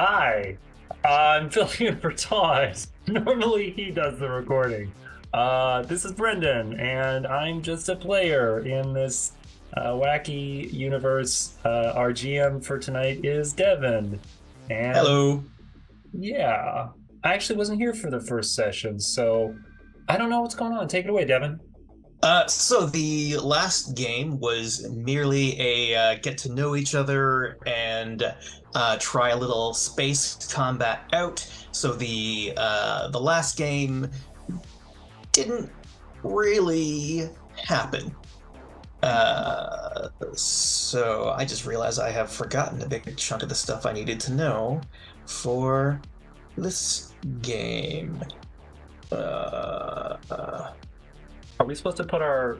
Hi, I'm filling in for Todd. Normally he does the recording. This is Brendan, and I'm just a player in this wacky universe. Our GM for tonight is Devin. And Hello. yeah, I actually wasn't here for the first session, so I don't know what's going on. Take it away, Devin. So the last game was merely a get to know each other and try a little space combat out. So the last game didn't really happen. So I just realized I have forgotten a big chunk of the stuff I needed to know for this game. Are we supposed to put our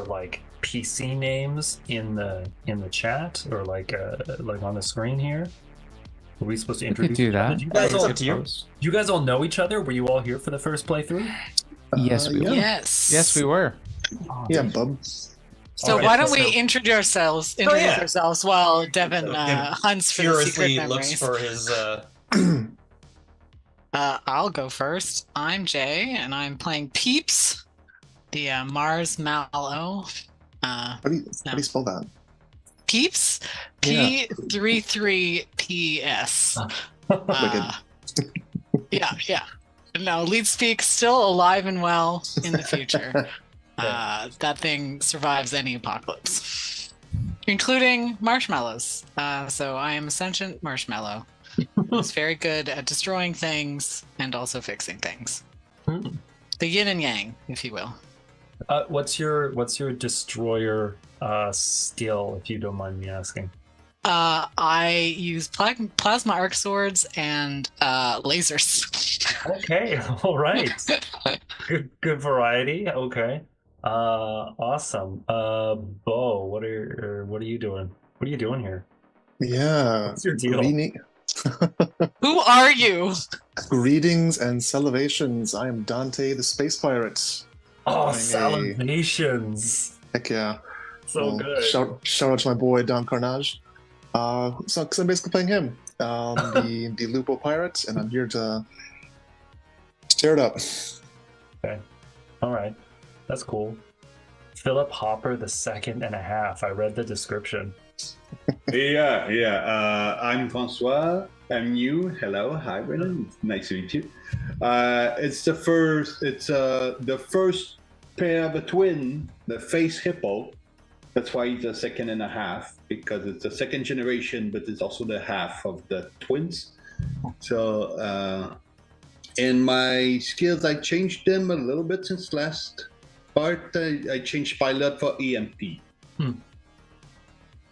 like PC names in the chat or like on the screen here? Are we supposed to introduce? Do that. Did you guys It's all, up to you. you guys all know each other? Were you all here for the first playthrough? Yes, we were. Yes, we were. Yeah, bub. So Alright, why don't so- we introduce ourselves while Devin hunts for the secret Furiously memories. looks for his I'll go first. I'm Jay, and I'm playing Peeps, the Mars Mallow. How do you spell that? Peeps? Yeah. P33PS. Wicked. Yeah. No, Lead Speak still alive and well in the future. That thing survives any apocalypse, including marshmallows. So I am a sentient marshmallow. It's very good at destroying things and also fixing things. The yin and yang, if you will. What's your destroyer skill, if you don't mind me asking? I use plasma arc swords and lasers. Okay, all right. Good variety. Okay. Awesome. Bo, what are you doing? What are you doing here? Yeah. What's your deal? Who are you? Greetings and salivations. I am Dante, the space pirate. Oh, Hey. salivations. Heck yeah. So Well, good. Shout out to my boy Don Carnage. So, 'cause I'm basically playing him, the Lupo pirate, and I'm here to tear it up. Okay. All right. That's cool. Philip Hopper the second and a half. I read the description. I'm Francois. I'm new. Hello, hi, Brennan. Nice to meet you. It's the first pair of a twin, the face hippo. That's why it's a second and a half, because it's the second generation, but it's also the half of the twins. So, in my skills, I changed them a little bit since last part. I changed pilot for EMP.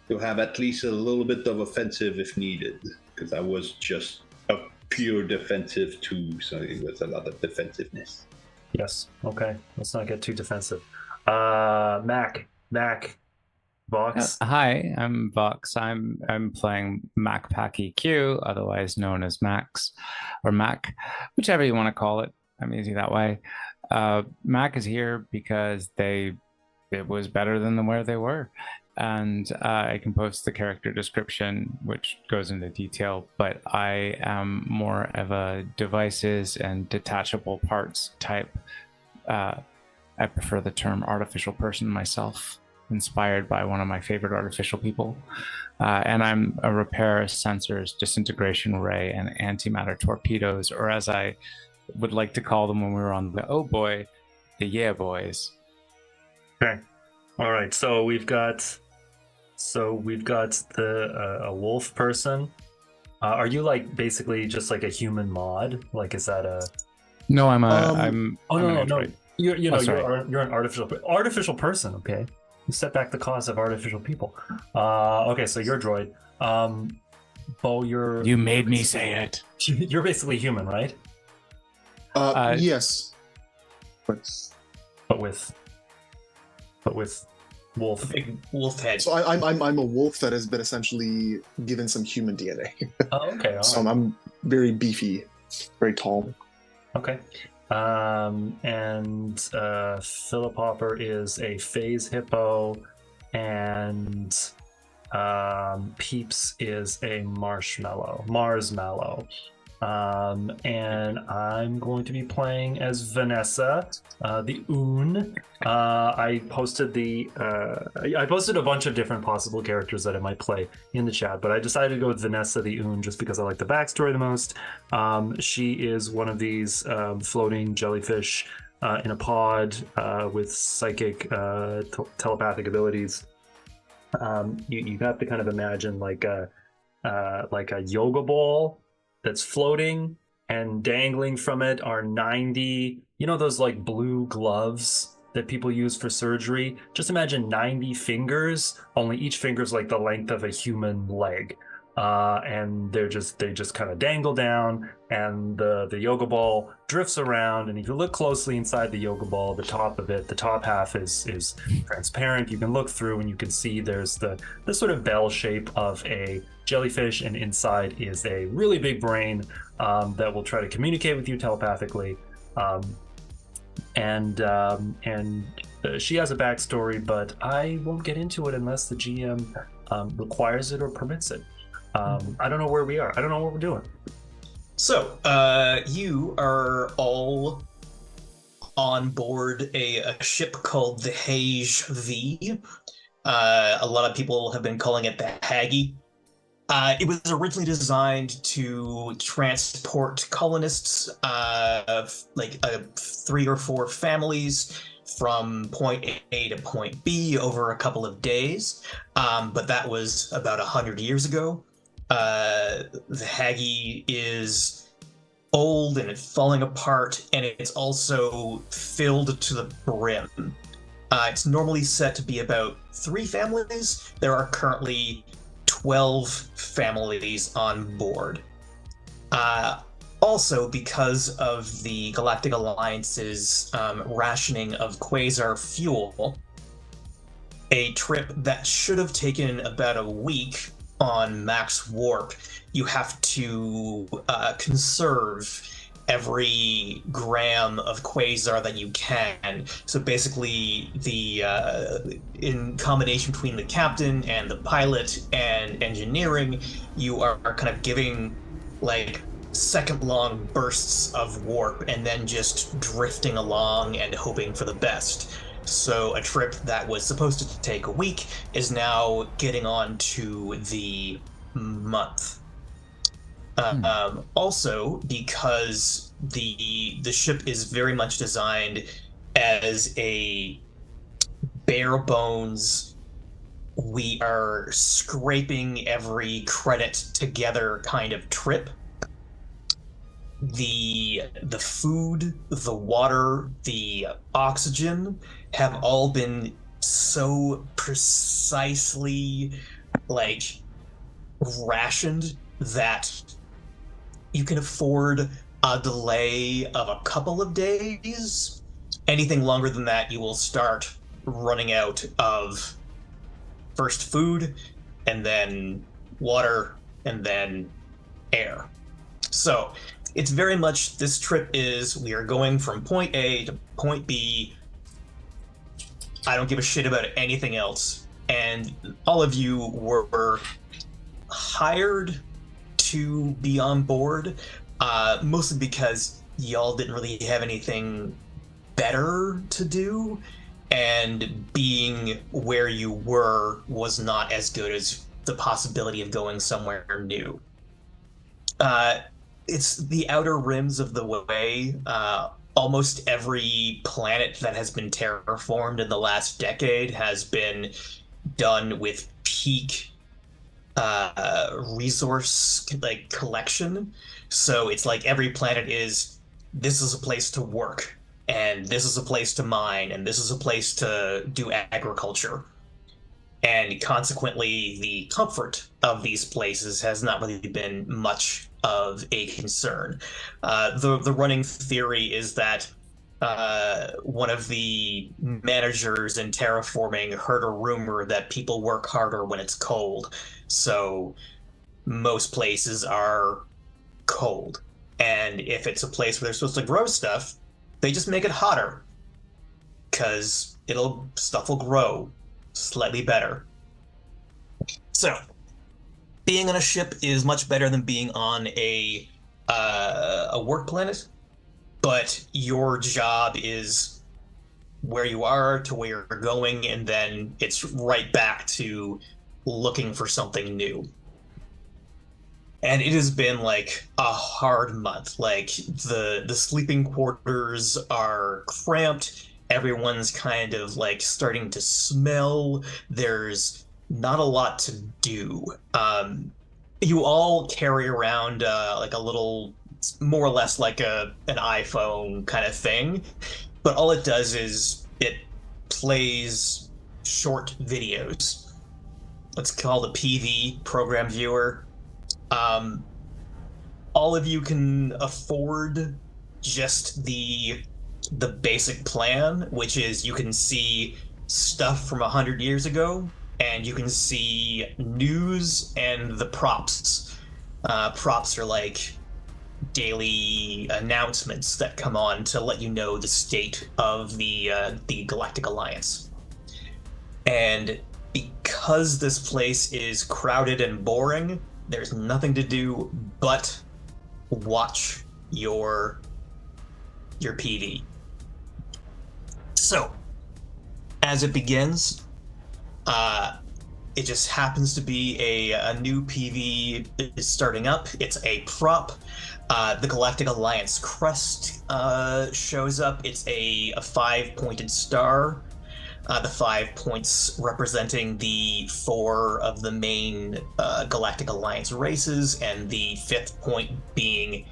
To have at least a little bit of offensive if needed, because I was just a pure defensive too, so it was a lot of defensiveness. Yes. Okay. Let's not get too defensive. Mac, Vox. Hi, I'm Vox. I'm playing Mac Pack EQ, otherwise known as Max or Mac, whichever you want to call it. I'm easy that way. Mac is here because it was better than where they were. And I can post the character description, which goes into detail, but I am more of a devices and detachable parts type. I prefer the term artificial person myself, inspired by one of my favorite artificial people. And I'm a repair, sensors, disintegration ray, and antimatter torpedoes, or as I would like to call them when we were on the the yeah boys. Okay. All right. So we've got the a wolf person. Are you like basically just like a human mod? Like, is that a? No, I'm no. android. You're sorry. you're an artificial person. Okay. You set back the cost of artificial people. Okay, so you're a droid. Bo, You made me say it. you're basically human, right? Yes. But with wolf. big wolf head. So I'm a wolf that has been essentially given some human DNA. Oh, okay. All So right. I'm very beefy, very tall. Okay. And Philip Hopper is a phase hippo, and Peeps is a Marsmallow. And I'm going to be playing as Vanessa, the Oon. I posted a bunch of different possible characters that I might play in the chat, but I decided to go with Vanessa, the Oon, just because I like the backstory the most. She is one of these floating jellyfish in a pod with psychic telepathic abilities. You have to kind of imagine like a yoga ball that's floating, and dangling from it are 90, those like blue gloves that people use for surgery. Just imagine 90 fingers, only each finger's like the length of a human leg. And they just kind of dangle down, and the yoga ball drifts around. And if you look closely inside the yoga ball, the top half is transparent. You can look through and you can see there's the sort of bell shape of a jellyfish, and inside is a really big brain that will try to communicate with you telepathically. And she has a backstory, but I won't get into it unless the GM requires it or permits it. I don't know where we are. I don't know what we're doing. So, you are all on board a ship called the Hage V. A lot of people have been calling it the Haggy. It was originally designed to transport colonists, like 3 or 4 families from point A to point B over a couple of days, but that was about 100 years ago. The Haggy is old and it's falling apart, and it's also filled to the brim. It's normally set to be about 3 families. There are currently 12 families on board. Also, because of the Galactic Alliance's rationing of quasar fuel, a trip that should have taken about a week on max warp, you have to conserve every gram of quasar that you can. So basically, in combination between the captain and the pilot and engineering, you are kind of giving like second-long bursts of warp and then just drifting along and hoping for the best. So a trip that was supposed to take a week is now getting on to the month. Also, because the ship is very much designed as a bare bones, we are scraping every credit together kind of trip. The food, the water, the oxygen have all been so precisely rationed that you can afford a delay of a couple of days. Anything longer than that, you will start running out of first food, and then water, and then air. So it's very much, this trip is, we are going from point A to point B. I don't give a shit about anything else. And all of you were hired to be on board, mostly because y'all didn't really have anything better to do, and being where you were was not as good as the possibility of going somewhere new. It's the outer rims of the way. Almost every planet that has been terraformed in the last decade has been done with peak resource collection. So it's like every planet this is a place to work, and this is a place to mine, and this is a place to do agriculture. And consequently, the comfort of these places has not really been much of a concern. The running theory is that one of the managers in terraforming heard a rumor that people work harder when it's cold. So most places are cold. And if it's a place where they're supposed to grow stuff, they just make it hotter, because stuff will grow slightly better. So, being on a ship is much better than being on a work planet, but your job is where you are to where you're going, and then it's right back to looking for something new. And it has been like a hard month. Like the sleeping quarters are cramped. Everyone's kind of like starting to smell. There's not a lot to do. You all carry around like a little, more or less like an iPhone kind of thing, but all it does is it plays short videos. It's called a PV, program viewer. All of you can afford just the basic plan, which is you can see stuff from 100 years ago, and you can see news and the props. Props are like daily announcements that come on to let you know the state of the Galactic Alliance. And because this place is crowded and boring, there's nothing to do but watch your PD. So, as it begins, it just happens to be a new PV is starting up. It's a prop. The Galactic Alliance crest shows up. It's a 5-pointed star. The 5 points representing the 4 of the main Galactic Alliance races, and the 5th point being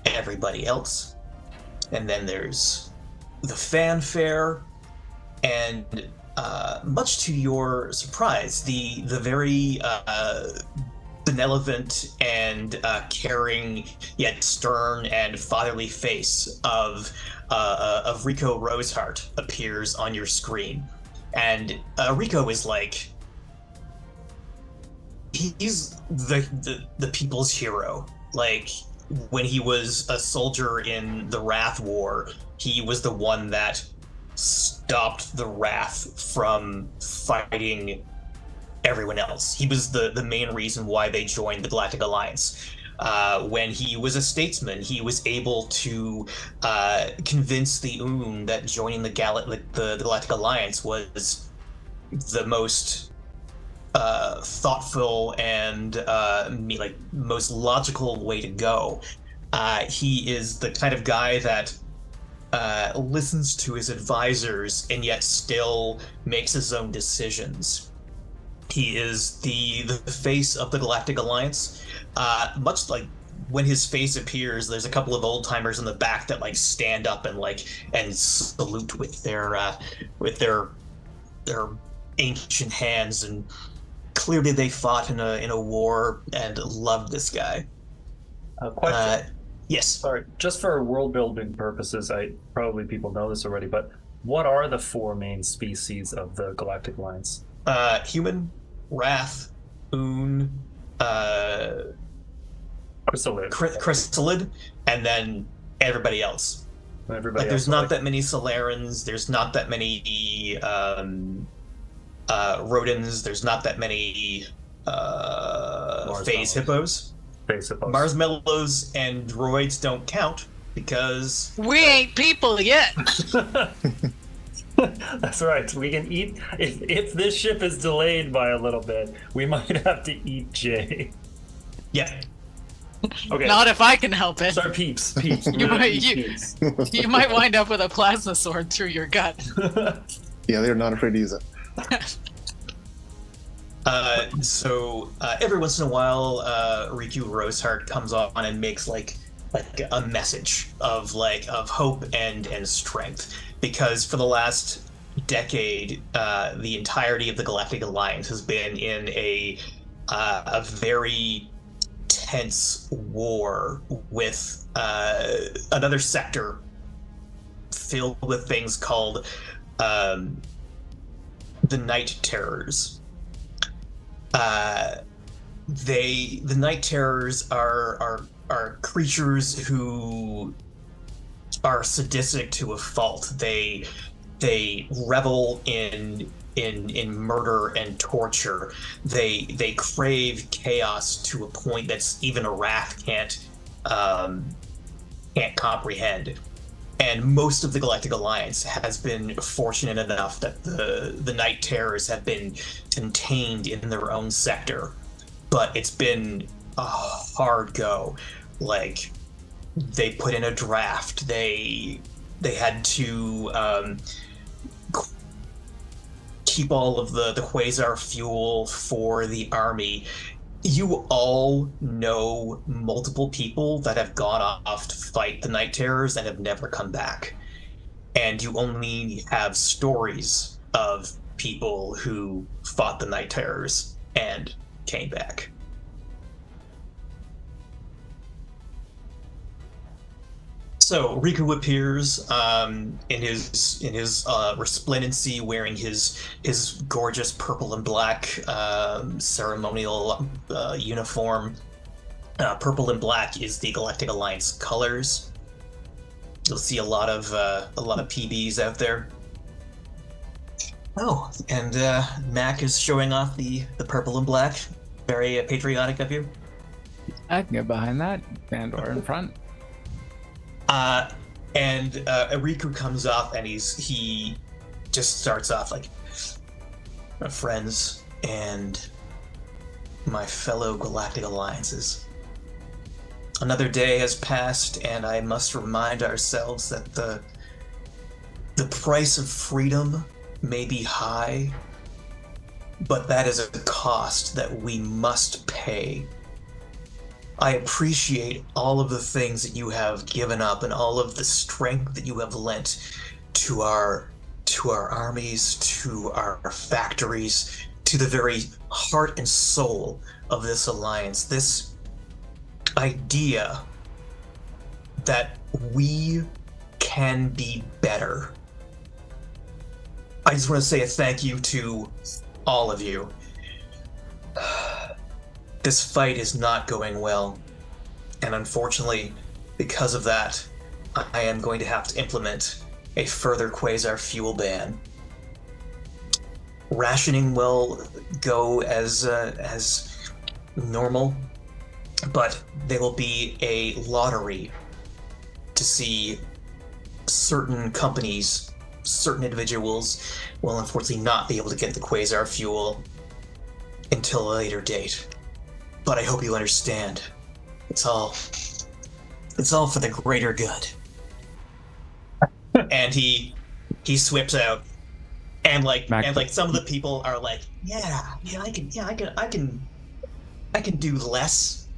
everybody else. And then there's the fanfare, and much to your surprise, the very benevolent and caring yet stern and fatherly face of Rico Rosehart appears on your screen. And Rico is like, he's the people's hero. Like, when he was a soldier in the Wrath War, he was the one that stopped the Wrath from fighting everyone else. He was the main reason why they joined the Galactic Alliance. When he was a statesman, he was able to convince the Oon that joining the Galactic Alliance was the most thoughtful and most logical way to go. He is the kind of guy that listens to his advisors and yet still makes his own decisions. He is the face of the Galactic Alliance. Much like when his face appears, there's a couple of old timers in the back that like stand up and salute with their ancient hands, and clearly they fought in a war and loved this guy. Question. Yes. Sorry, just for world building purposes, probably people know this already, but what are the 4 main species of the Galactic Alliance? Human, Wrath, Oon, Chrysalid, and then everybody else. There's not that many Solarans, there's not that many Rodens, there's not that many phase hippos. Marshmallows and droids don't count because we ain't people yet. That's right. We can eat if this ship is delayed by a little bit. We might have to eat Jay. Yeah. Okay. Not if I can help it. Sorry, peeps. You might wind up with a plasma sword through your gut. Yeah, they're not afraid to use it. So every once in a while, Riku Rosehart comes on and makes like a message of hope and strength, because for the last decade, the entirety of the Galactic Alliance has been in a very tense war with another sector filled with things called the Night Terrors. The Night Terrors are creatures who are sadistic to a fault. They revel in in murder and torture. They crave chaos to a point that's even a wrath can't comprehend. And most of the Galactic Alliance has been fortunate enough that the Night Terrors have been contained in their own sector. But it's been a hard go. Like, they put in a draft. They had to keep all of the quasar fuel for the army. You all know multiple people that have gone off to fight the Night Terrors and have never come back. And you only have stories of people who fought the Night Terrors and came back. So Riku appears in his resplendency, wearing his gorgeous purple and black ceremonial uniform. Purple and black is the Galactic Alliance colors. You'll see a lot of PBs out there. Oh, and Mac is showing off the purple and black. Very patriotic of you. I can get behind that. Bandor in front. And Riku comes up and he just starts off like, my friends and my fellow Galactic Alliances. Another day has passed, and I must remind ourselves that the price of freedom may be high, but that is a cost that we must pay. I appreciate all of the things that you have given up and all of the strength that you have lent to our armies, to our factories, to the very heart and soul of this alliance. This idea that we can be better. I just want to say a thank you to all of you. This fight is not going well, and unfortunately, because of that, I am going to have to implement a further quasar fuel ban. Rationing will go as normal, but there will be a lottery to see certain companies, certain individuals will unfortunately not be able to get the quasar fuel until a later date. But I hope you understand. It's all for the greater good. And he swips out, and some of the people are like, I can do less.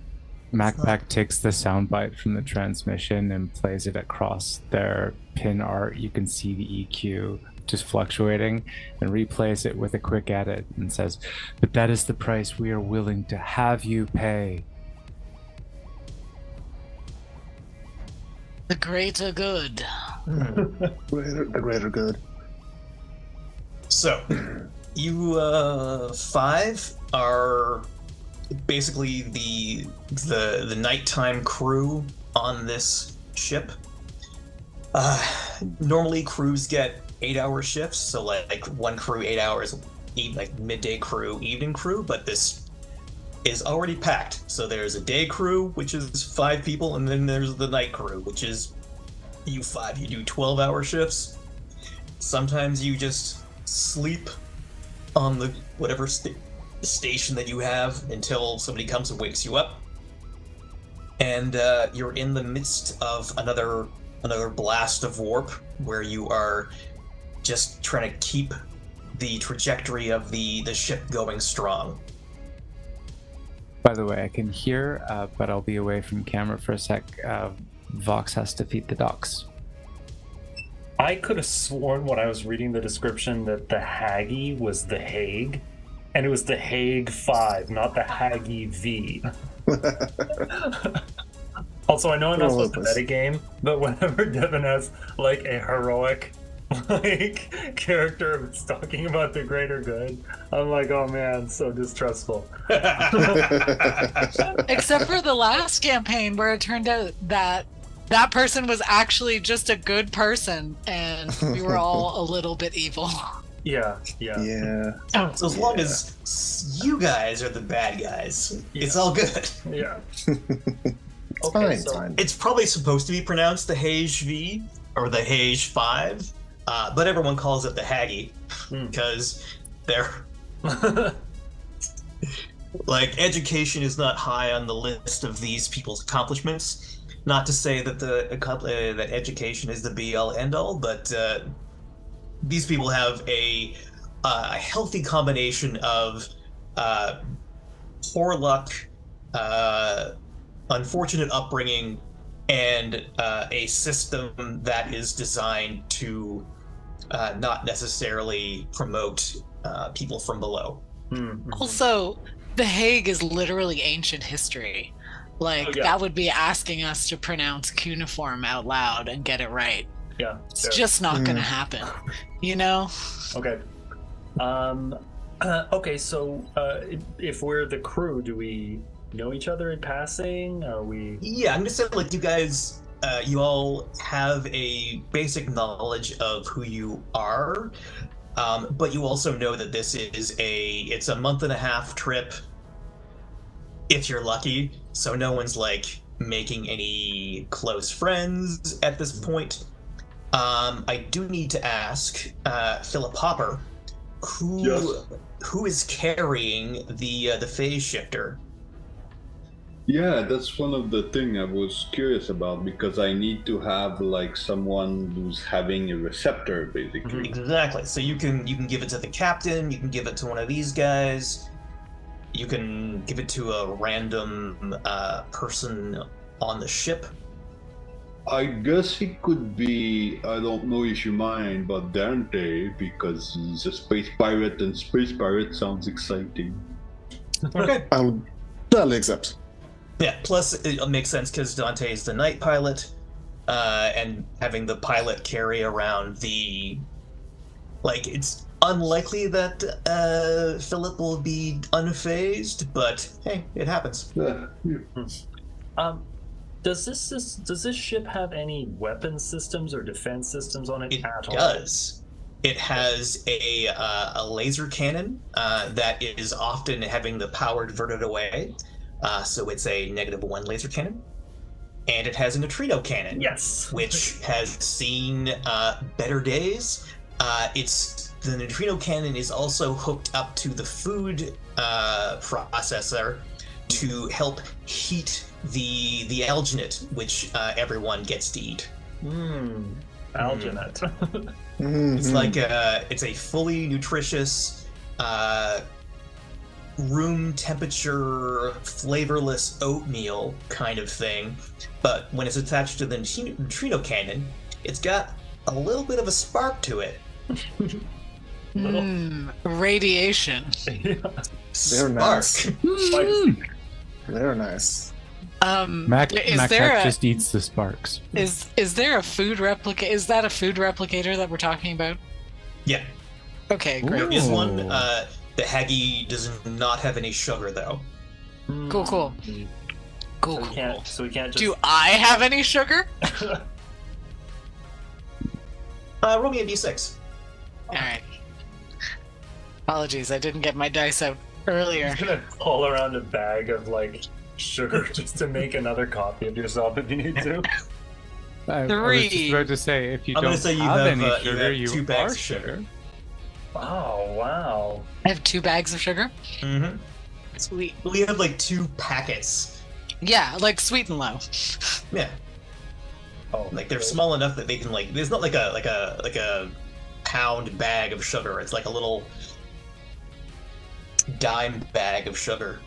MacPack takes the soundbite from the transmission and plays it across their pin art. You can see the EQ just fluctuating, and replays it with a quick edit and says, "But that is the price we are willing to have you pay." The greater good. The greater good. So, you five are basically the nighttime crew on this ship. Normally crews get 8-hour shifts, so like one crew 8 hours, like midday crew, evening crew, but this is already packed. So there's a day crew, which is 5 people, and then there's the night crew, which is you 5. You do 12-hour shifts. Sometimes you just sleep on the whatever station that you have until somebody comes and wakes you up. And you're in the midst of another blast of warp, where you are just trying to keep the trajectory of the ship going strong. By the way, I can hear, but I'll be away from camera for a sec. Vox has to feed the ducks. I could have sworn when I was reading the description that the Haggy was the Hague, and it was the Hague 5, not the Haggy V. Also, I know I'm not supposed to metagame, but whenever Devin has like a heroic character that's talking about the greater good, I'm like, oh man, so distrustful. Except for the last campaign where it turned out that that person was actually just a good person and we were all a little bit evil. Yeah. Yeah. So as long as you guys are the bad guys, it's all good. Yeah. It's Okay, fine, it's so- fine. It's probably supposed to be pronounced the Hage V or the Hage 5, but everyone calls it the Haggy because they're like education is not high on the list of these people's accomplishments. Not to say that that education is the be-all end-all, but these people have a healthy combination of poor luck, unfortunate upbringing, and a system that is designed to not necessarily promote people from below. Also, The Hague is literally ancient history. Like, that would be asking us to pronounce cuneiform out loud and get it right. Yeah. It's just not going to happen, you know? Okay. Okay, so if we're the crew, do we know each other in passing? Are we... Yeah, I'm gonna say like you guys, you all have a basic knowledge of who you are, but you also know that this is it's a month-and-a-half trip, if you're lucky. So no one's like making any close friends at this point. I do need to ask Philip Hopper, who is carrying the phase shifter? Yeah, that's one of the thing I was curious about, because I need to have like someone who's having a receptor, basically. Exactly. So you can give it to the captain, you can give it to one of these guys, you can give it to a random person on the ship. I guess he could be, I don't know if you mind, but Dante, because he's a space pirate, and space pirate sounds exciting. Okay. I'll gladly accept. Yeah, plus it makes sense because Dante is the night pilot, and having the pilot carry around the... Like, it's unlikely that Philip will be unfazed, but hey, it happens. Yeah. Does this ship have any weapon systems or defense systems on it, It at all? does. It has a laser cannon that is often having the power diverted away. So it's a -1 laser cannon. And it has a neutrino cannon. Yes. Which has seen better days. The neutrino cannon is also hooked up to the food processor to help heat the alginate, which everyone gets to eat. Alginate. It's like it's a fully nutritious, room temperature, flavorless oatmeal kind of thing. But when it's attached to the neutrino cannon, it's got a little bit of a spark to it. Radiation. They're nice. They're nice. Mac just eats the sparks. Is there a food replica? Is that a food replicator that we're talking about? Yeah. Okay, great. There is one. The Haggy does not have any sugar, though. Cool. So we can't just... Do I have any sugar? Roll me a d6. All right. Apologies, I didn't get my dice out earlier. You're gonna haul around a bag of like sugar just to make another copy of yourself if you need to. I was just about to say, if you I'm gonna don't say you have have, any you sugar, have you 2 are bags of sugar. sugar. Oh wow. I have 2 bags of sugar. Mm-hmm. Sweet. We have like 2 packets. Yeah, like sweet and low. Yeah. Oh, Like they're small enough that they can like. There's not like a pound bag of sugar. It's like a little dime bag of sugar.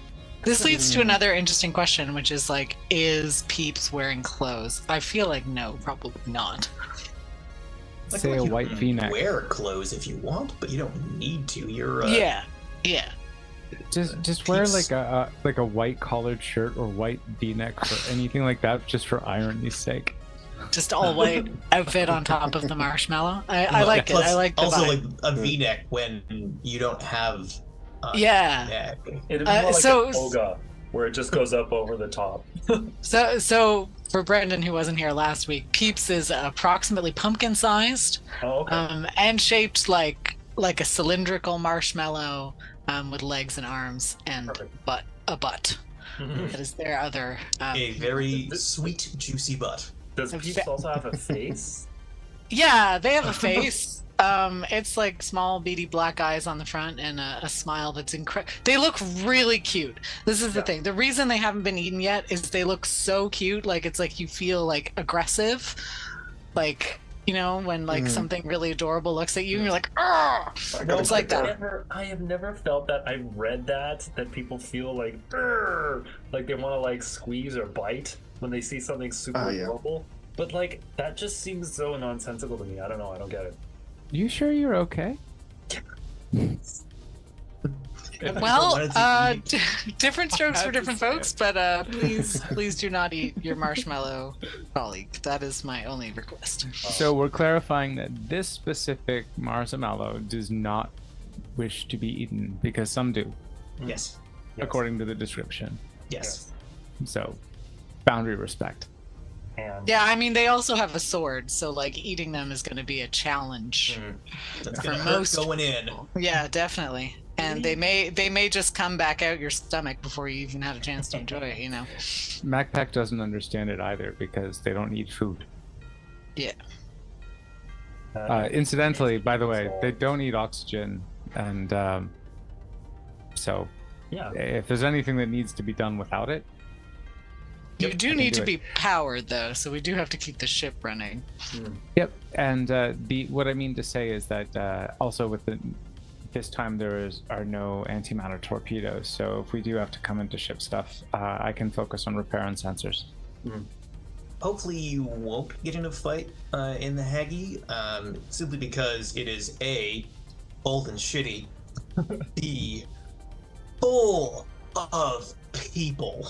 This leads to another interesting question, which is like, is Peeps wearing clothes? I feel like no, probably not. Like, Say a you white can V-neck. Wear clothes if you want, but you don't need to. You're Yeah. Just wear Peeps. like a white collared shirt or white V-neck or anything like that, just for irony's sake. Just all white outfit on top of the marshmallow. I like it. Plus, I like the also vibe. like a V-neck when you don't have. Yeah. neck. It'd be more like so- a toga, where it just goes up over the top. So for Brendan, who wasn't here last week, Peeps is approximately pumpkin-sized, Oh, okay. and shaped like like a cylindrical marshmallow with legs and arms and Perfect. a butt. That is their other. A very sweet, juicy butt. Does Have you Peeps also have a face? Yeah, they have a face. It's like small beady black eyes on the front and a smile that's incredible. They look really cute. This is the thing. The reason they haven't been eaten yet is they look so cute. Like it's like you feel like aggressive, like when like something really adorable looks at you and you're like, "Argh!" It's like that. I have never felt that. I read that people feel like, "Argh!" Like they want to like squeeze or bite when they see something super adorable. But like that just seems so nonsensical to me. I don't know. I don't get it. You sure you're okay? Well, different strokes for different folks, but please do not eat your marshmallow colleague. That is my only request. So we're clarifying that this specific marshmallow does not wish to be eaten because some do, Yes. according to the description. Yes. So, boundary respect. And Yeah, I mean they also have a sword, so like eating them is going to be a challenge. That's For gonna hurt most going in. Yeah, definitely. And they may just come back out your stomach before you even had a chance to enjoy it. MacPack doesn't understand it either because they don't eat food. Yeah. Incidentally, by the way, they don't eat oxygen, and so yeah. if there's anything that needs to be done without it, You do I can need do to it. be powered though, so we do have to keep the ship running. Yep. And what I mean to say is that also with this time there are no antimatter torpedoes, so if we do have to come into ship stuff, I can focus on repair and sensors. Hopefully you won't get in a fight in the Haggy, simply because it is A, old and shitty, B, full of people.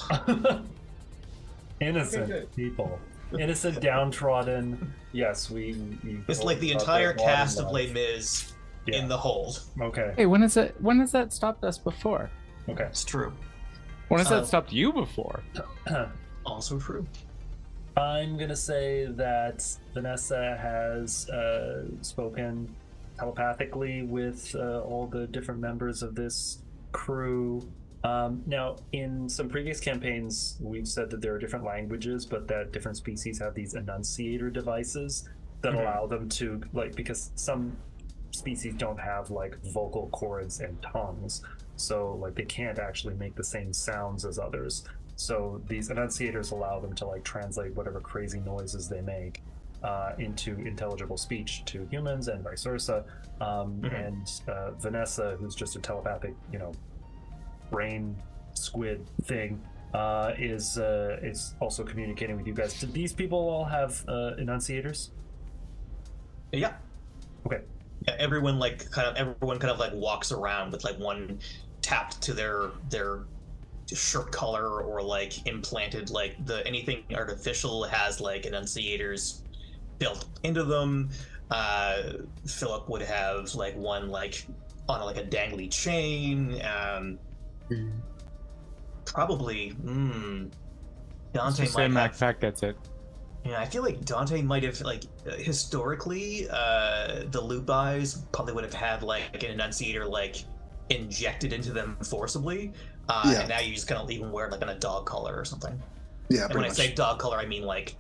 Innocent people. Innocent, downtrodden. Yes, we It's like the entire cast of Les Mis in the hold. Okay. Hey, when has that stopped us before? Okay. It's true. When has that stopped you before? Also true. I'm gonna say that Vanessa has spoken telepathically with all the different members of this crew. Now, in some previous campaigns, we've said that there are different languages, but that different species have these enunciator devices that allow them to, like, because some species don't have like vocal cords and tongues, so like they can't actually make the same sounds as others. So these enunciators allow them to like translate whatever crazy noises they make into intelligible speech to humans and vice versa. And Vanessa, who's just a telepathic, brain squid thing, is also communicating with you guys. Did these people all have enunciators? Yeah. Okay. Yeah, everyone kind of like walks around with like one tapped to their shirt collar, or like implanted, like anything artificial has like enunciators built into them. Philip would have like one like on like a dangly chain. Probably Dante might have. MacPack gets it. Yeah, I feel like Dante might have, like, historically, the loop eyes probably would have had like an enunciator like injected into them forcibly. And now you just kind of even wear it like on a dog collar or something. Yeah, And when I say dog collar, I mean like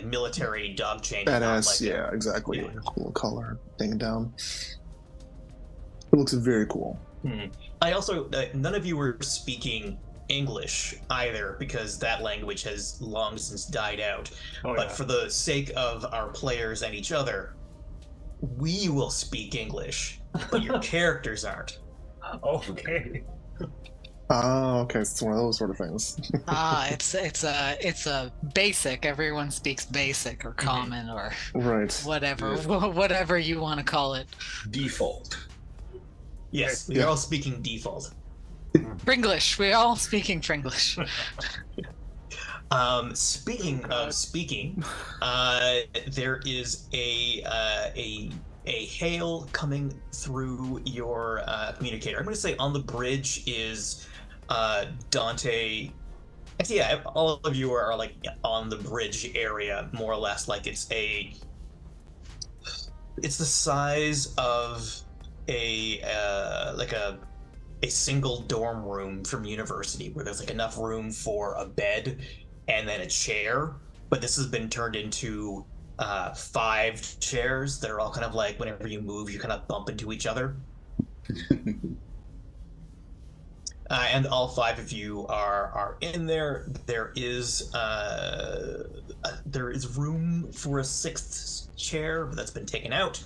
military dog chain. Badass, like yeah, exactly. yeah. Like a cool color thing down. It looks very cool. I also, none of you were speaking English either, because that language has long since died out. But for the sake of our players and each other, we will speak English, but your characters aren't. Okay. Okay, it's one of those sort of things. It's a basic. Everyone speaks basic or common or Right. whatever you want to call it. Default. Yes, we are all speaking default. Fringlish. We're all speaking Fringlish. Speaking of speaking, there is a hail coming through your communicator. I'm going to say on the bridge is Dante. Actually, yeah, all of you are like on the bridge area, more or less. Like it's the size of a single dorm room from university where there's like enough room for a bed and then a chair, but this has been turned into 5 chairs that are all kind of like, whenever you move, you kind of bump into each other. And all 5 of you are in there. There is room for a 6th chair, but that's been taken out.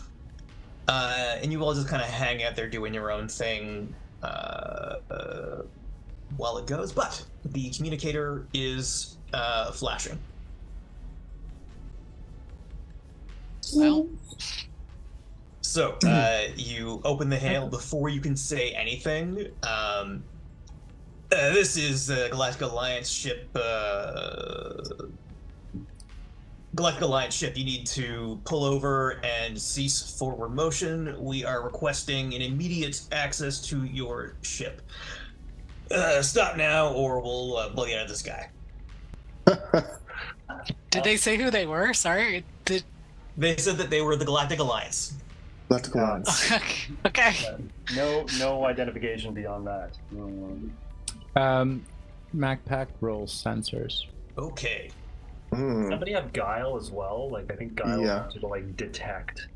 And you all just kind of hang out there doing your own thing while it goes. But the communicator is flashing. Well, So you open the hail before you can say anything. This is the Galactic Alliance ship. Galactic Alliance ship, you need to pull over and cease forward motion. We are requesting an immediate access to your ship. Stop now, or we'll blow you out of the sky. did they say who they were? Sorry. They said that they were the Galactic Alliance. Galactic Alliance. Okay. No identification beyond that. MacPack rolls sensors. Okay. Somebody have Guile as well? Like, I think Guile Yeah. wants you to, like, detect,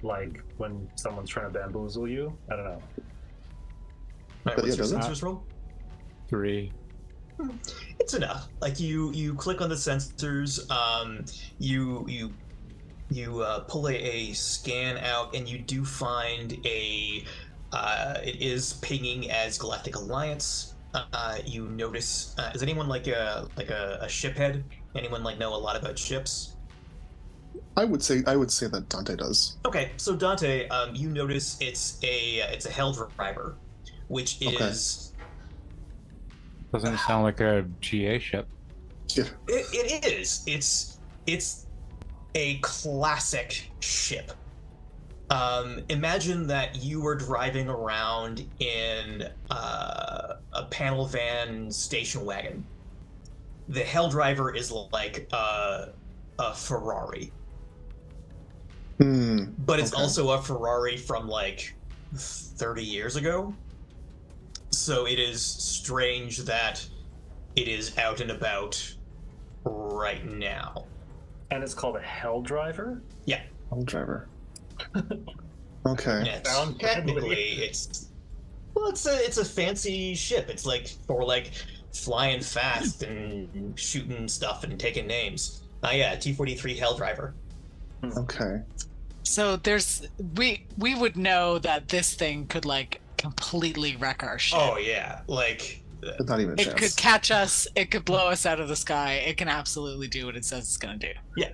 like, when someone's trying to bamboozle you. I don't know. Right, But what's yeah, your does it? sensors roll? 3. It's enough. Like, you click on the sensors, you pull a scan out, and you do find it is pinging as Galactic Alliance. You notice, is anyone like a ship head? Anyone like know a lot about ships? I would say that Dante does. Okay, so Dante, you notice it's a Hell Driver, which is Doesn't it sound like a GA ship? Yeah. it is. It's a classic ship. Imagine that you were driving around in a panel van station wagon. The Hell Driver is like a Ferrari, but it's Okay. also a Ferrari from like 30 years ago. So it is strange that it is out and about right now. And it's called a Hell Driver? Hell Driver. Okay. Yeah, Sound technically it's a fancy ship. It's like for like flying fast and shooting stuff and taking names. Yeah, T-43 Hell Driver. Okay. So we would know that this thing could like completely wreck our ship. Oh yeah, like But not even a It chance. could catch us. It could blow us out of the sky. It can absolutely do what it says it's going to do.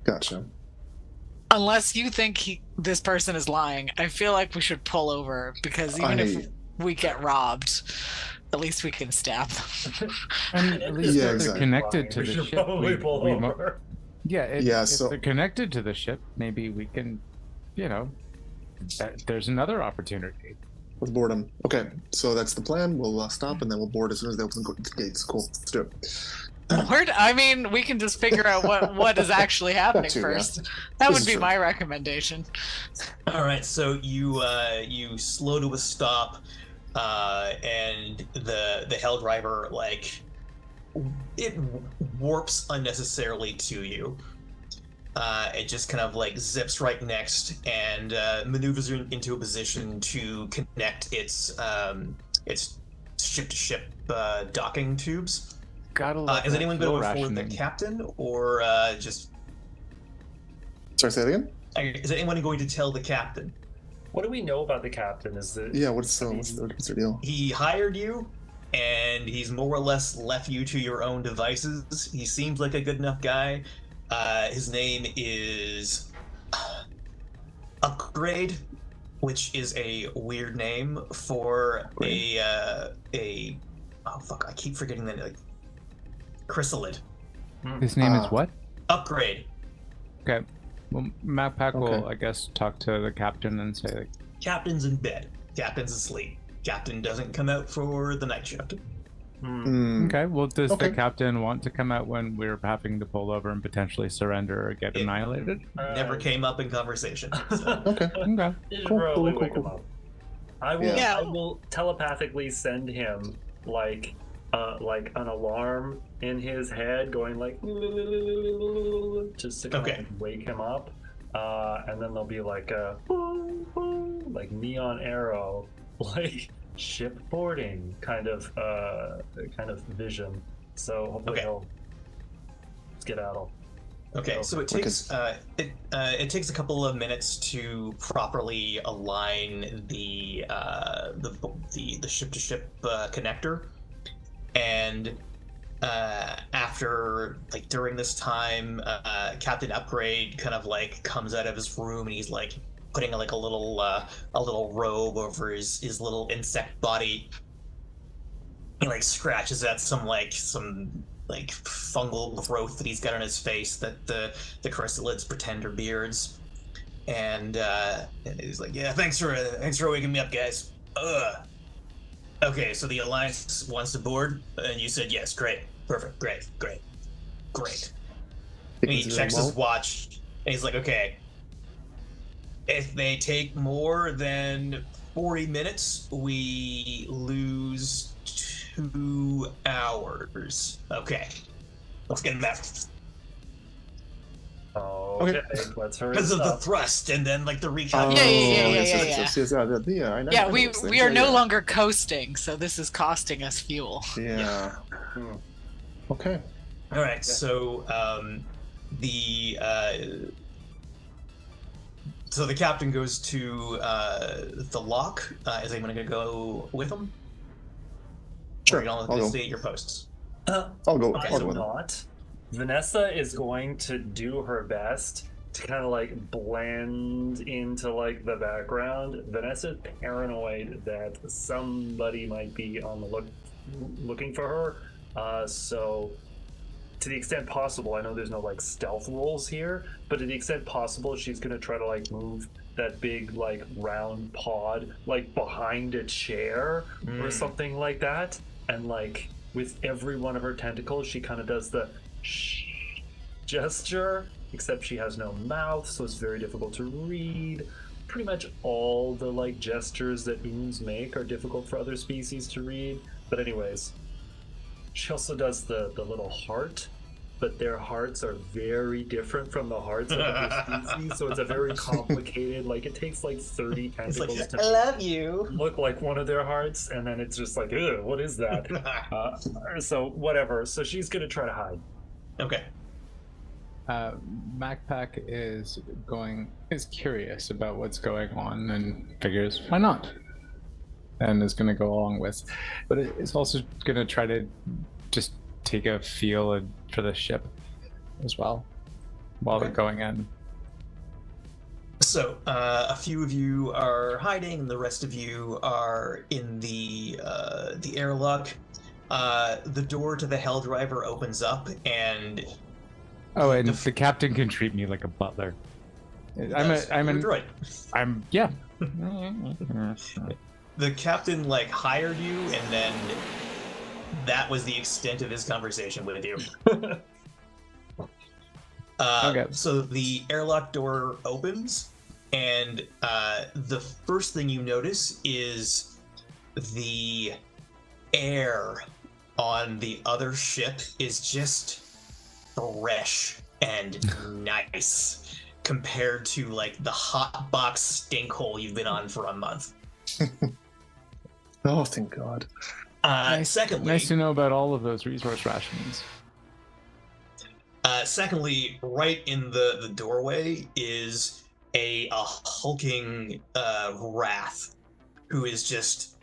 Gotcha. Unless you think this person is lying, I feel like we should pull over because even if we get robbed, at least we can stab them. And at least Yeah, if they're exactly. connected to We the should ship. probably pull over. Yeah, Yeah, if so- they're connected to the ship, maybe we can, there's another opportunity. With boredom. Okay, so that's the plan. We'll stop and then we'll board as soon as they open the gates. Cool. Let's do it. I mean, we can just figure out what is actually happening too, yeah. first. That This would is be true. my recommendation. all right. So you slow to a stop, and the Hell Driver like it warps unnecessarily to you. It just kind of like zips right next and maneuvers into a position to connect its ship-to-ship docking tubes. Gotta love Is that anyone going fuel to report the rationing. captain, or just Sorry, say that again? is anyone going to tell the captain? What do we know about the captain? Is that Yeah, what's their deal? He hired you, and he's more or less left you to your own devices. He seems like a good enough guy. His name is Upgrade, which is a weird name for a oh fuck, I keep forgetting that, like, chrysalid. His name is what? Upgrade. Okay. Well, MacPack will, Okay. I guess, talk to the captain and say, like, Captain's in bed. Captain's asleep. Captain doesn't come out for the night shift. Okay, well, does Okay. the captain want to come out when we're having to pull over and potentially surrender or get It- annihilated? Never came up in conversation. So. Okay. Okay. You should Cool, probably cool, wake cool, him cool. up. I will. Yeah. I will telepathically send him like an alarm in his head, going like just to kind of wake him up, and then there'll be like a like neon arrow, like ship boarding kind of vision. So hopefully he'll skedaddle. Okay, so it takes it takes a couple of minutes to properly align the ship-to-ship connector, and after like during this time, Captain Upgrade kind of like comes out of his room and he's like putting like a little robe over his little insect body. He like scratches at some fungal growth that he's got on his face that the chrysalids pretend are beards, and he's like, yeah, thanks for waking me up, guys. Okay, so the Alliance wants to board, and you said yes. Great, perfect, great. And he checks his watch, and he's like, okay, if they take more than 40 minutes, we lose 2 hours. Okay. Let's get in there. Okay, let's hurry. Because of the thrust and then like the recon. Yeah, we are no longer coasting, so this is costing us fuel. Yeah. Okay. All right, so the captain goes to the lock. Is anyone going to go with him? Sure, Or you I'll all go. stay at your posts. I'll go. I I'll go am with him. not. Vanessa is going to do her best to kind of like blend into like the background. Vanessa's paranoid that somebody might be on the looking for her. So to the extent possible, I know there's no like stealth rules here, but to the extent possible, she's gonna try to like move that big like round pod like behind a chair or something like that, and like with every one of her tentacles, she kind of does the shh gesture, except she has no mouth, so it's very difficult to read. Pretty much all the like gestures that oons make are difficult for other species to read. But anyways, she also does the little heart, but their hearts are very different from the hearts of other species, so it's a very complicated, like it takes like 30 tentacles to love you. look like one of their hearts, and then it's just like, ew, what is that? So whatever. So she's gonna try to hide. Okay. MacPack is curious about what's going on and figures why not, and is going to go along with, but it's also going to try to just take a feel for the ship as well while they're going in. So a few of you are hiding, and the rest of you are in the airlock. The door to the Hell Driver opens up, and Oh, and the captain can treat me like a butler. you're a droid. Yeah. The captain like hired you, and then that was the extent of his conversation with you. Okay. So the airlock door opens, and the first thing you notice is the air on the other ship is just fresh and nice compared to like the hot box stink hole you've been on for a month. Oh, thank God. Secondly, Nice to know about all of those resource rations. Secondly, right in the doorway is a hulking wrath who is just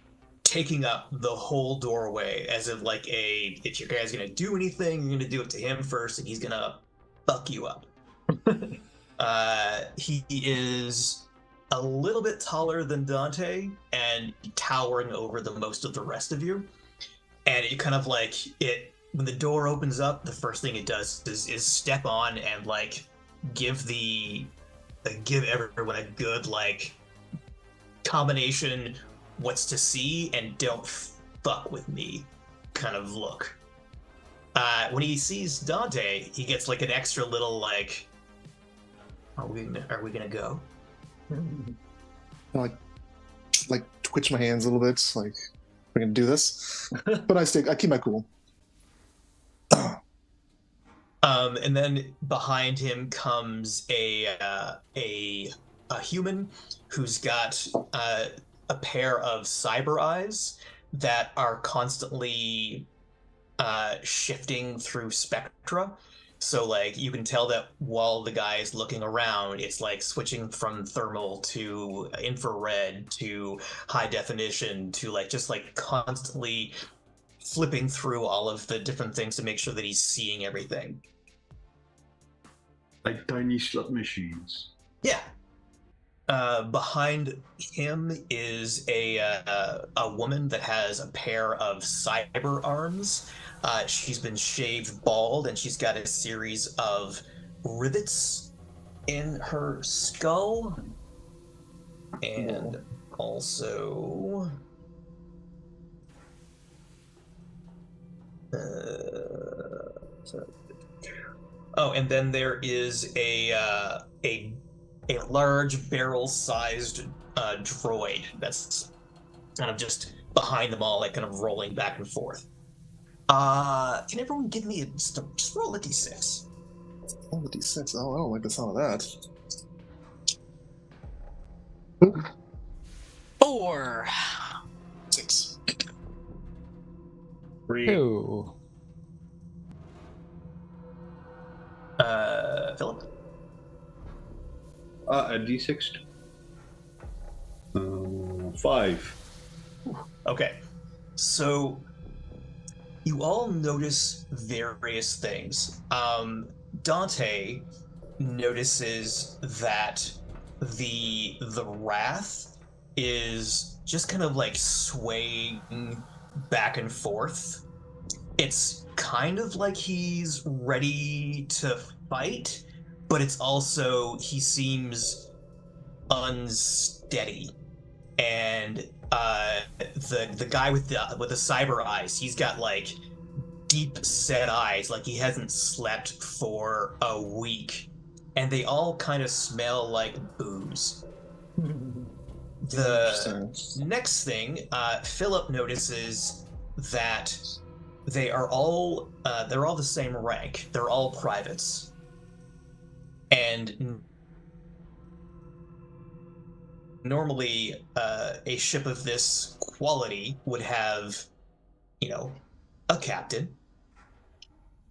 taking up the whole doorway as if like if your guy's gonna do anything, you're gonna do it to him first, and he's gonna fuck you up. He is a little bit taller than Dante and towering over the most of the rest of you. And it kind of like when the door opens up, the first thing it does is step on and like give everyone a good like combination what's to see and don't fuck with me kind of look. When he sees Dante, he gets like an extra little like, are we gonna go? I, like twitch my hands a little bit, like we're gonna do this. But I keep my cool. And then behind him comes a human who's got a pair of cyber eyes that are constantly shifting through spectra. So like you can tell that while the guy is looking around, it's like switching from thermal to infrared to high definition to like just like constantly flipping through all of the different things to make sure that he's seeing everything. Like tiny slot machines. Yeah. Behind him is a woman that has a pair of cyber arms. She's been shaved bald, and she's got a series of rivets in her skull. And also... Oh, and then there is a large barrel-sized droid that's kind of just behind them all, like kind of rolling back and forth. Can everyone give me just roll a d6? Oh, a d6. Oh, I don't like the sound of that. 4. 6. 3. 2. Philip? A d6. 5. Okay. So you all notice various things. Dante notices that the wrath is just kind of like swaying back and forth. It's kind of like he's ready to fight, but it's also he seems unsteady. And the guy with the cyber eyes, he's got like deep set eyes, like he hasn't slept for a week, and they all kind of smell like booze. The next thing, Philip notices that they're all the same rank. They're all privates, and normally a ship of this quality would have, a captain,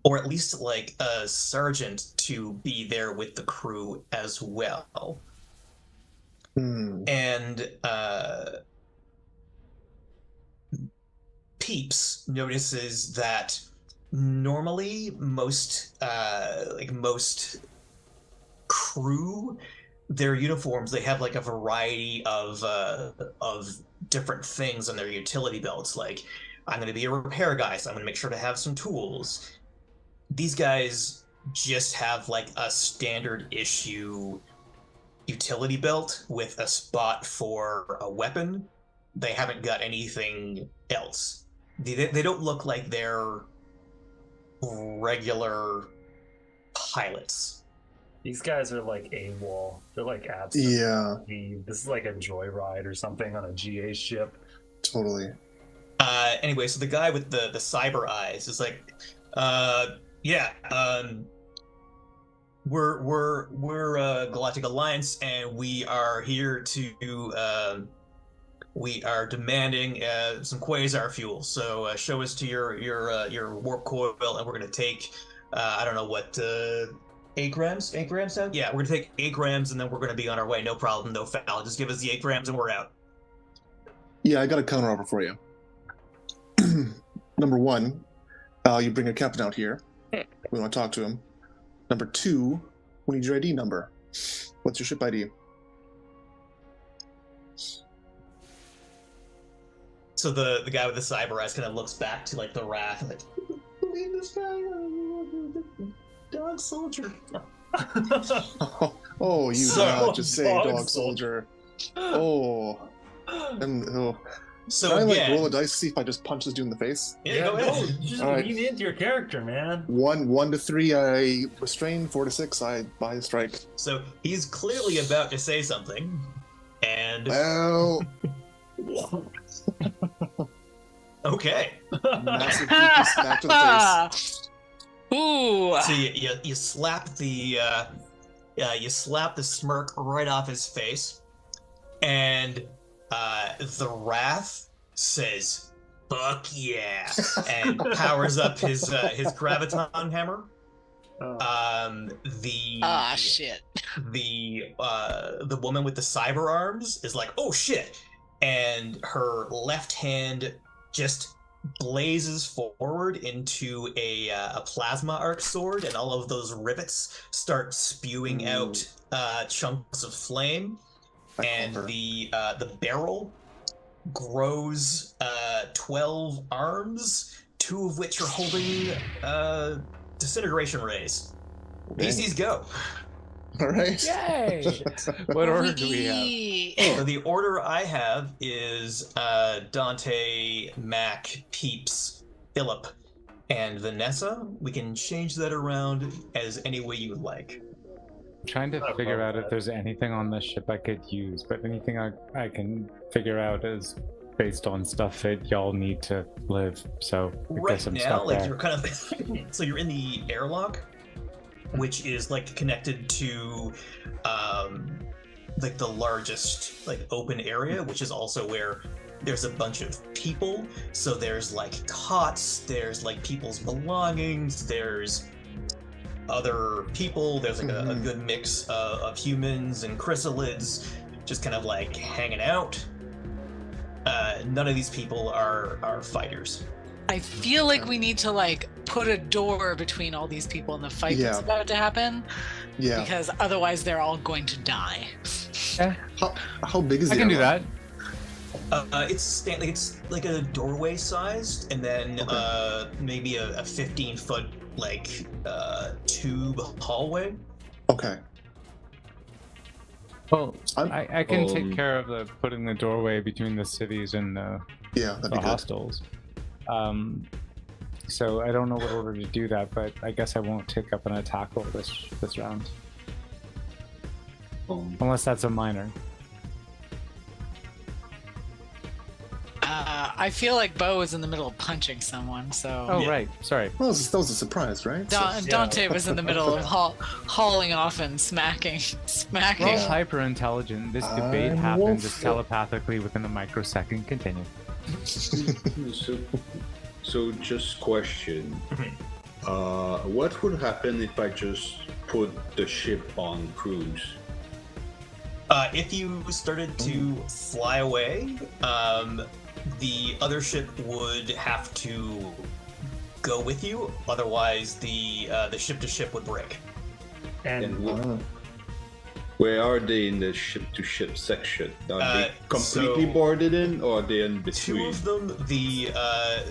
or at least like a sergeant to be there with the crew as well. And Peeps notices that normally most crew, their uniforms, they have like a variety of different things on their utility belts. Like, I'm going to be a repair guy, so I'm going to make sure to have some tools. These guys just have like a standard issue utility belt with a spot for a weapon. They haven't got anything else. They don't look like they're regular pilots. These guys are like AWOL. They're like absent. Yeah. This is like a joyride or something on a GA ship. Totally. Anyway, so the guy with the cyber eyes is like, we're Galactic Alliance, and we are here to we are demanding some quasar fuel. So show us to your warp coil, and we're gonna take I don't know what 8 grams? 8 grams out? Yeah, we're gonna take 8 grams, and then we're gonna be on our way. No problem, no foul. Just give us the 8 grams, and we're out. Yeah, I got a counter offer for you. Number 1, you bring your captain out here. We want to talk to him. Number 2, we need your ID number. What's your ship ID? So the guy with the cyber eyes kind of looks back to like the wrath, and like, believe this guy, dog soldier. Oh, you did not just say dog soldier. Oh, So Can I again, roll a dice to see if I just punch this dude in the face? yeah, go ahead. no, just All right. lean into your character, man. 1 to 3, I restrain. 4 to 6, I buy a strike. So he's clearly about to say something, and Well, okay. massive beaky smack to the face. Ooh. So you slap the smirk right off his face, and the Wrath says, "Fuck yeah!" and powers up his graviton hammer. Shit. The woman with the cyber arms is like, "Oh shit!" and her left hand just blazes forward into a plasma arc sword, and all of those rivets start spewing out chunks of flame, and the barrel grows 12 arms, 2 of which are holding disintegration rays. PCs go. All right. Yay! What order do we have? So the order I have is Dante, Mac, Peeps, Philip, and Vanessa. We can change that around as any way you would like. I'm trying to figure out if there's anything on this ship I could use, but anything I can figure out is based on stuff that y'all need to live. So I Right guess I'm now, stuck like there. you're kind of so you're in the airlock, which is like connected to like the largest like open area, which is also where there's a bunch of people. So there's like cots, there's like people's belongings, there's other people, there's like a good mix of humans and chrysalids just kind of like hanging out. None of these people are fighters. I feel like we need to like put a door between all these people in the fight that's about to happen. Yeah. Because otherwise they're all going to die. How big is I the can do that. airlock? It's like a doorway sized, and then maybe a 15-foot like tube hallway. Okay. Well, I'm- I can take care of putting the doorway between the cities and Yeah, that'd the be good. hostels. So I don't know what order to do that, but I guess I won't take up an attack roll this round, unless that's a minor. I feel like Bo is in the middle of punching someone, so Oh right, sorry. Well, that was a surprise, right? Dante was in the middle of hauling off and smacking. Well, hyper intelligent. This debate I'm happened just wolf. telepathically within a microsecond. Continue. So just question. What would happen if I just put the ship on cruise? If you started to fly away, the other ship would have to go with you. Otherwise, the ship-to-ship would break. And Where are they in the ship-to-ship section? Are they completely so- boarded in, or are they in 2 between? of them, the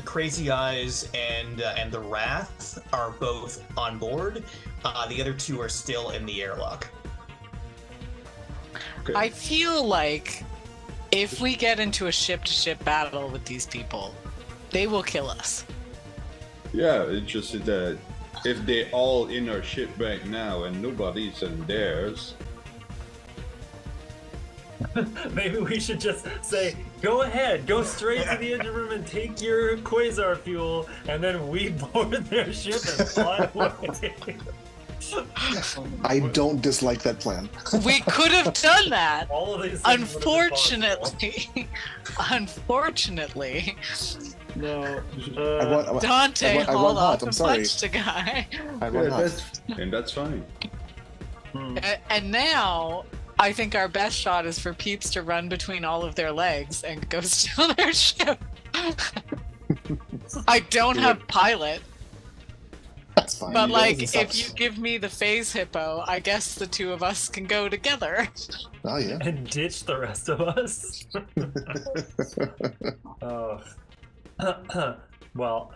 Crazy Eyes and the Wrath, are both on board. The other 2 are still in the airlock. Okay. I feel like if we get into a ship-to-ship battle with these people, they will kill us. Yeah, it's just that if they're all in our ship right now and nobody's in theirs, maybe we should just say, go ahead, go straight to the engine room and take your quasar fuel, and then we board their ship and fly away. I don't dislike that plan. We could have done that. All of these things would have been possible. Unfortunately, No. Dante I want hauled hot, off I'm and sorry. punched a guy. I yeah, run hot. that's fine. And now I think our best shot is for Peeps to run between all of their legs and go steal their ship. I don't have pilot, That's fine. but You like guys if sucks. you give me the phase hippo, I guess the 2 of us can go together. Oh yeah. And ditch the rest of us. Oh. Well,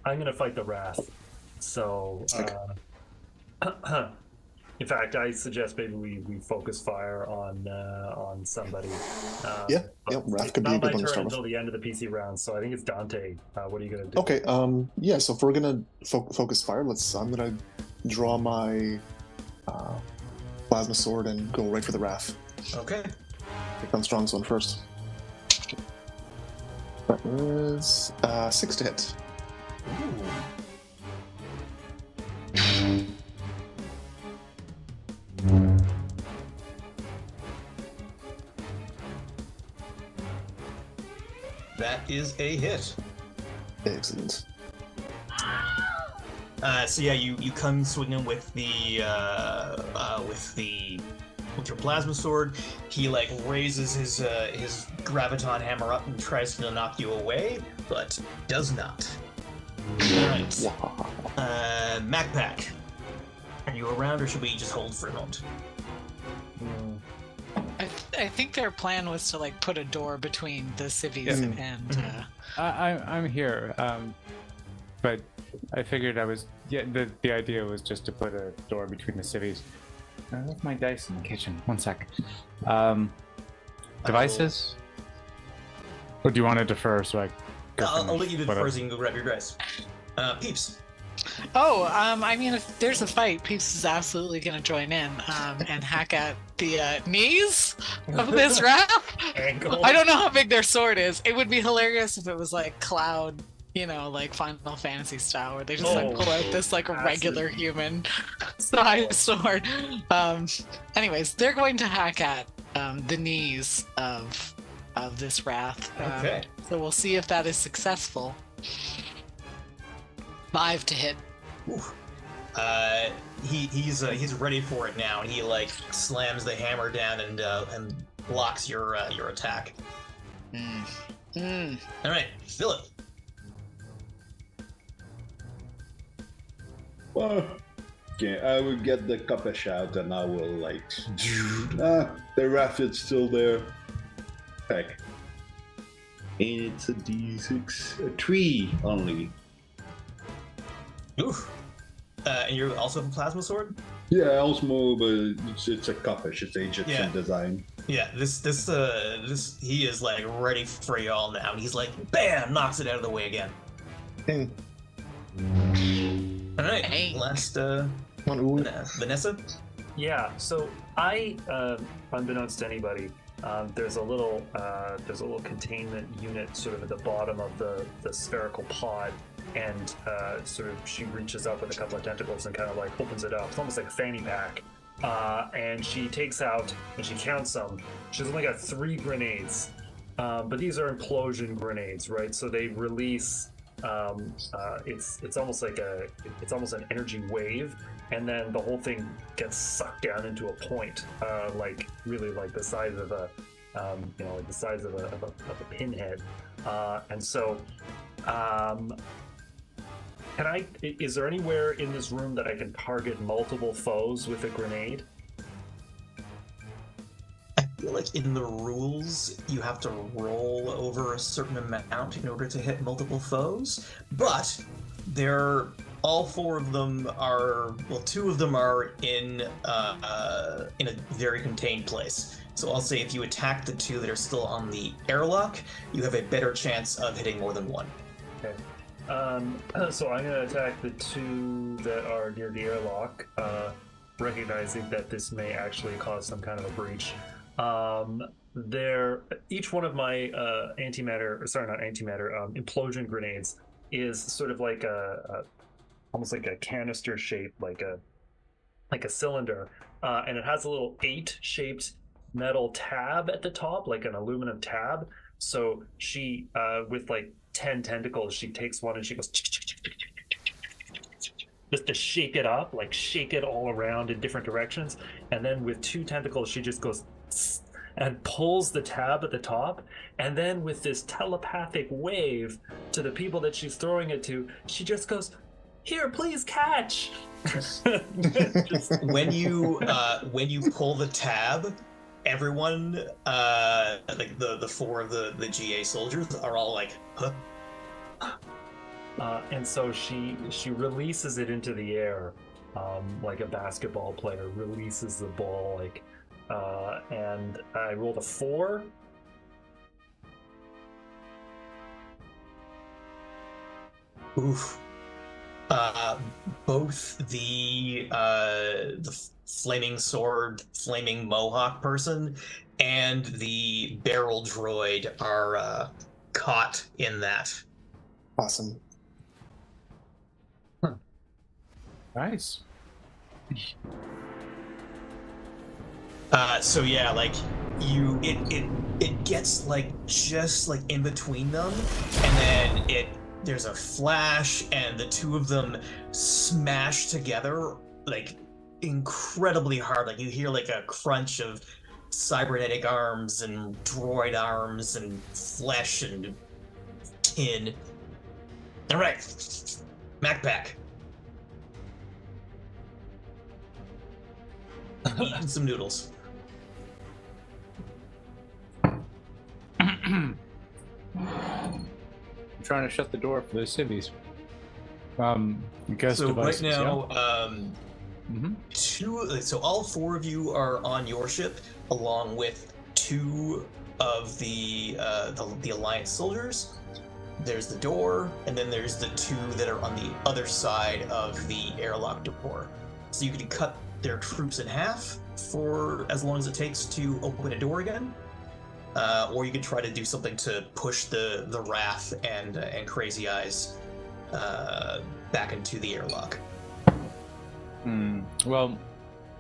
I'm gonna fight the Wrath. So, In fact, I suggest maybe we focus fire on somebody. Yeah, but Wrath it's could be a not good my one to turn start until with. the end of the PC round, so I think it's Dante. What are you gonna do? Okay, yeah, so if we're gonna focus fire, I'm gonna draw my plasma sword and go right for the Wrath. Okay. Pick on strongest one first. That is 6 to hit. Ooh. That is a hit. Excellent. So yeah, you come swinging with your plasma sword. He like raises his graviton hammer up and tries to knock you away, but does not. All right. Wow. MacPack, are you around, or should we just hold for a moment? I think their plan was to like put a door between the civvies Yeah. and. I'm here, but I figured the idea was just to put a door between the cities. I left my dice in the kitchen. One sec. Devices? Or do you want to defer so I go I'll finish let you do the whatever? first. You can go grab your dice. Peeps. Oh, I mean, if there's a fight, Peeps is absolutely going to join in and hack at the knees of this Wrath. Ankle. I don't know how big their sword is. It would be hilarious if it was like Cloud, you know, like Final Fantasy style, where they just like pull out this like regular human size sword. Anyways, they're going to hack at the knees of this Wrath. Okay. So we'll see if that is successful. 5 to hit. Ooh. He's ready for it now, and he like slams the hammer down and blocks your attack. All right, Philip. Well, okay, I will get the cuppish out and I will like the raft's still there. Heck. And it's a D6, a 3 only. Ooh. And you're also have a plasma sword? Yeah, Osmo, but it's a cuppish. It's Egyptian Yeah. design. Yeah, this he is like ready for y'all now, and he's like, bam, knocks it out of the way again. Hey, All right, Hey. last come on, Uwe. Vanessa. Yeah, so I, unbeknownst to anybody, there's a little containment unit sort of at the bottom of the spherical pod, and sort of she reaches up with a couple of tentacles and kind of like opens it up. It's almost like a fanny pack, and she takes out and she counts them. She's only got 3 grenades, but these are implosion grenades, right? So they release. It's almost like an energy wave, and then the whole thing gets sucked down into a point, like really like the size of a like the size of a pinhead, and so is there anywhere in this room that I can target multiple foes with a grenade? I feel like in the rules you have to roll over a certain amount in order to hit multiple foes, but all 4 of them are, well, 2 of them are in a very contained place. So I'll say if you attack the 2 that are still on the airlock, you have a better chance of hitting more than 1. Okay. So I'm going to attack the 2 that are near the airlock, recognizing that this may actually cause some kind of a breach. Each one of my implosion grenades is sort of like almost like a canister shape, like a cylinder, and it has a little 8-shaped metal tab at the top, like an aluminum tab. So she, with like 10 tentacles, she takes one and she goes just to shake it up, like shake it all around in different directions. And then with 2 tentacles, she just goes and pulls the tab at the top. And then with this telepathic wave to the people that she's throwing it to, she just goes, "Here, please catch." Just, When you pull the tab, everyone, like the 4 of the GA soldiers are all like, huh? and so she releases it into the air, like a basketball player releases the ball, and I rolled a 4. Oof. Both the flaming sword, flaming mohawk person, and the barrel droid are caught in that. Awesome. Nice. So yeah, like it gets like just like in between them, and then there's a flash, and the two of them smash together like incredibly hard. Like you hear like a crunch of cybernetic arms and droid arms and flesh and tin. All right, MacPack. Eating some noodles. I'm trying to shut the door for those civvies. Guest So devices, right now, yeah? so all 4 of you are on your ship, along with 2 of the Alliance soldiers. There's the door, and then there's the 2 that are on the other side of the airlock door. So you can cut their troops in half for as long as it takes to open a door again, or you could try to do something to push the Wrath and Crazy Eyes back into the airlock. Well,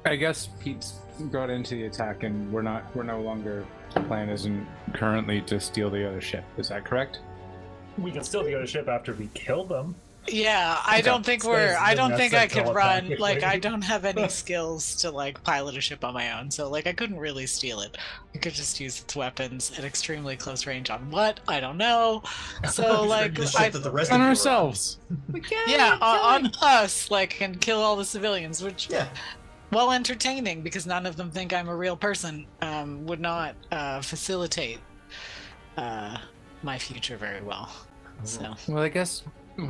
I guess Pete's got into the attack, and we're no longer. The plan isn't currently to steal the other ship. Is that correct? We can still go to ship after we kill them. Yeah, I don't think I could run. telepathically. Like, I don't have any skills to like pilot a ship on my own, so like I couldn't really steal it. I could just use its weapons at extremely close range on what? I don't know. So like, The ship that the rest of On you are ourselves. yeah, on us, like, and kill all the civilians, which, Yeah. while entertaining because none of them think I'm a real person, would not facilitate my future very well. So. Well, I guess I'm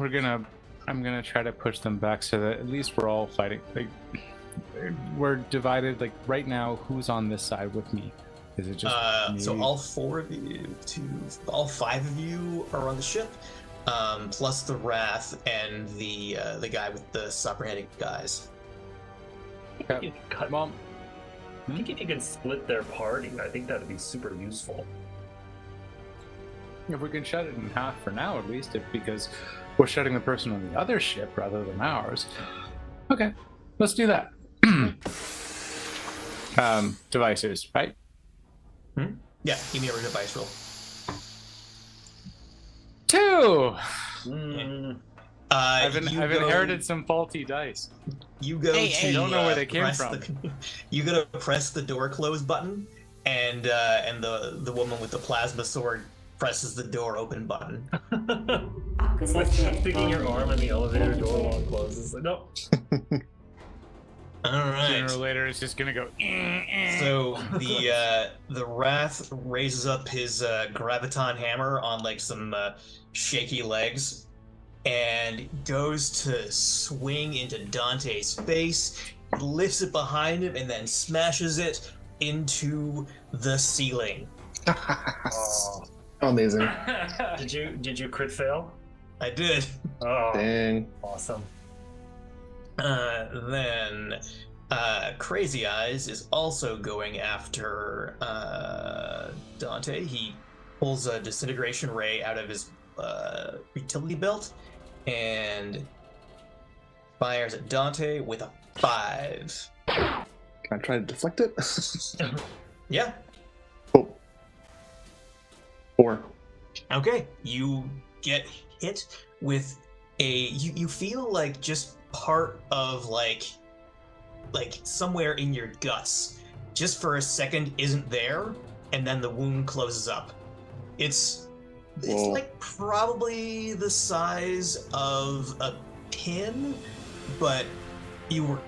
gonna try to push them back so that at least we're all fighting. Like, we're divided. Like right now, who's on this side with me? Is it just me? So all 4 of you, all 5 of you are on the ship, plus the Wrath and the guy with the cybernetic guys. Okay. Well, I think if you could split their party, I think that'd be super useful. if we can shut it in half for now, at least, because we're shutting the person on the other ship rather than ours. Okay, let's do that. Devices, right? Yeah, give me a device roll. 2. I've I've inherited some faulty dice. You go Hey, to. hey. Don't know where they came press from. You gotta press the door close button, and the woman with the plasma sword presses the door open button. It's like sticking your arm in the elevator door while it closes. Like, nope. All Sooner right. or later, it's just gonna go. So the Wrath raises up his graviton hammer on like some shaky legs, and goes to swing into Dante's face, lifts it behind him, and then smashes it into the ceiling. Oh. Amazing. Did you crit fail? I did. Oh, Dang. awesome. Then Crazy Eyes is also going after Dante. He pulls a disintegration ray out of his utility belt and fires at Dante with a 5. Can I try to deflect it? Yeah. Oh. 4. Okay. You get hit with you feel like just part of like somewhere in your guts just for a second isn't there, and then the wound closes up. It's Whoa. like probably the size of a pin, but you've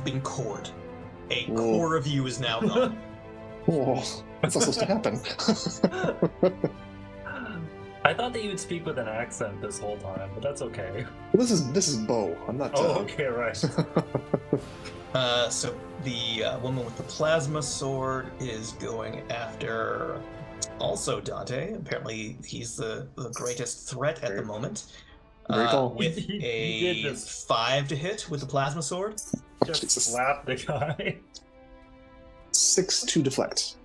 been cored. A Whoa. core of you is now gone. Whoa. That's not supposed to happen. I thought that you would speak with an accent this whole time, but that's okay. Well, this is Bo. I'm not. Oh, okay, right. So the woman with the plasma sword is going after also Dante. Apparently, he's the greatest threat at the moment. Very cool. With You did a just- 5 to hit with the plasma sword. Just Jesus. slap the guy. 6 to deflect.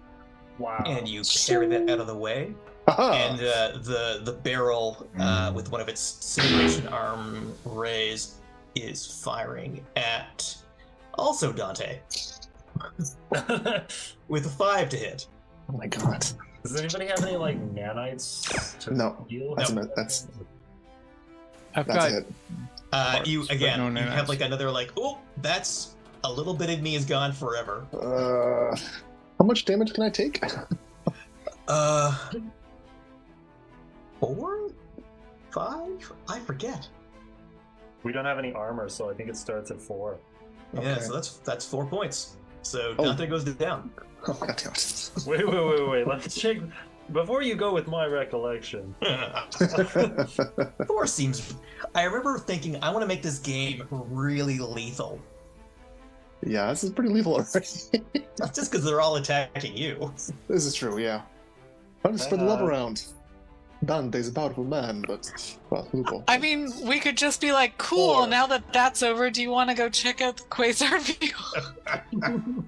Wow. And you carry that out of the way. Aha! And the barrel with one of its simulation arm rays is firing at also Dante with a 5 to hit. Oh my god. Does anybody have any like nanites to No. heal? That's I've a got hit. You but again, no you have nanites. like another like, oh, that's a little bit of me is gone forever. How much damage can I take? 4? 5? I forget. We don't have any armor, so I think it starts at 4. Yeah, Okay. so that's 4 points. So Oh. Dante goes down. Oh god damn it. Wait. Let's check. Before you go with my recollection. 4 seems. I remember thinking I want to make this game really lethal. Yeah, this is pretty lethal already. Not just because they're all attacking you. This is true, yeah. I'll just spread the love Uh, around. Dante's a powerful man, but well, Lupo. I mean, we could just be like, cool, Or- now that that's over, do you want to go check out the Quasar view?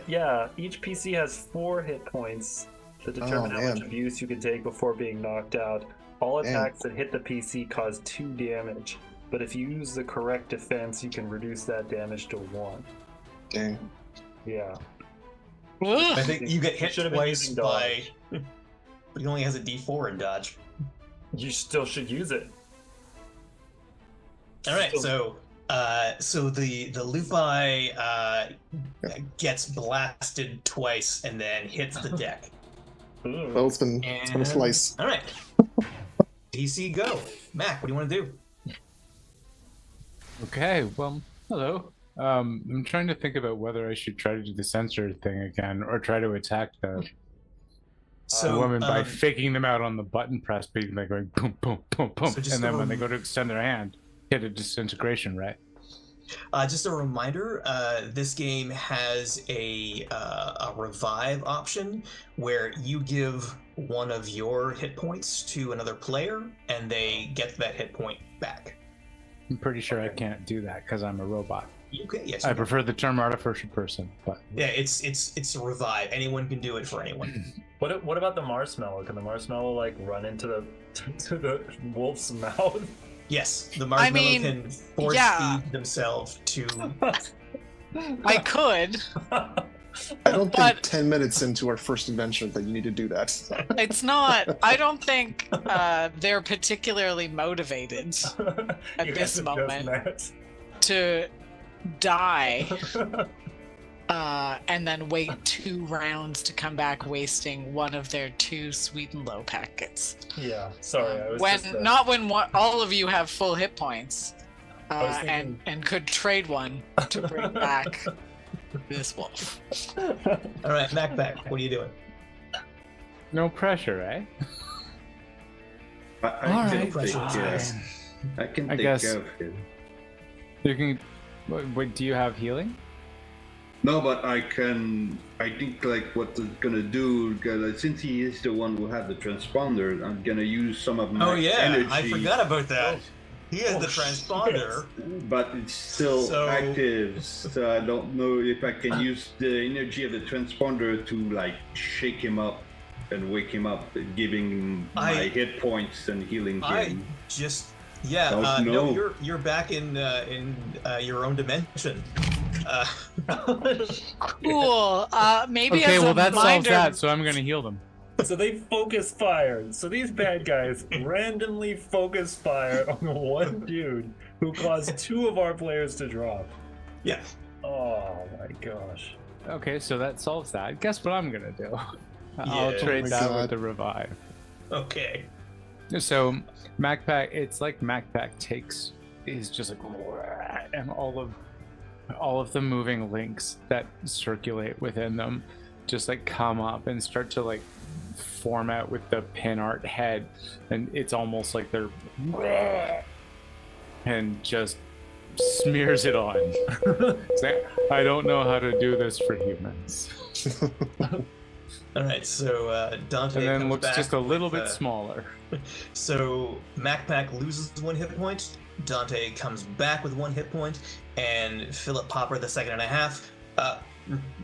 Yeah, each PC has 4 hit points to determine how much man. abuse you can take before being knocked out. All Man. attacks that hit the PC cause 2 damage, but if you use the correct defense, you can reduce that damage to 1. Dang. Yeah. I Ugh. think you get hit Should've been twice using by. But he only has a D4 in dodge. You still should use it. All right, so the Lupi gets blasted twice and then hits the deck. Ooh. Well, it's been a And- slice. All right, DC go. Mac, what do you want to do? Okay, well, hello. I'm trying to think about whether I should try to do the sensor thing again or try to attack the woman by faking them out on the button press, being like going boom, boom, boom, boom, So just and then when they a- go to extend their hand, hit a disintegration, right? Just a reminder, this game has a revive option where you give one of your hit points to another player, and they get that hit point back. I'm pretty sure I can't do that because I'm a robot. You can, yes. I you can. prefer the term artificial person, but Yeah, it's a revive. Anyone can do it for anyone. What about the marshmallow? Can the marshmallow like run into the to the wolf's mouth? Yes, the marshmallow mean, can force yeah. feed themselves to. I could. I don't think But- 10 minutes into our first adventure that you need to do that. It's not. I don't think they're particularly motivated At You this guys have just moment. met. to die and then wait 2 rounds to come back, wasting one of their 2 sweet and low packets. Yeah, sorry. I was When just, not when all of you have full hit points, was thinking- and could trade one to bring back this wolf. All right, Macback, what are you doing? no pressure, eh? I All can right, take fine. I can I take guess- care of him. You can. Wait, do you have healing? No, but I think like what I'm gonna do, since he is the one who had the transponder, I'm gonna use some of my Oh yeah, energy. I forgot about that. Oh. He has Oh, the transponder. But it's still So- active, so I don't know if I can use the energy of the transponder to like shake him up and wake him up, giving my hit points and healing I him. just yeah. Don't No, know. you're back in your own dimension. Cool. Maybe Okay, as well a that solves reminder, that, so I'm gonna heal them. So they focus fire. So these bad guys randomly focus fire on one dude who caused 2 of our players to drop. Yeah. Oh my gosh. Okay, so that solves that. Guess what I'm gonna do? I'll Yeah. trade Oh my that God. with the revive. Okay. So MacPack, it's like MacPack takes is just like, and all of the moving links that circulate within them just like come up and start to like format with the pin art head, and it's almost like they're and just smears it on. I don't know how to do this for humans. All right, so Dante And then comes looks back just a little with, bit smaller. So MacPack loses 1 hit point. Dante comes back with 1 hit point, and Philip Popper, the second and a half,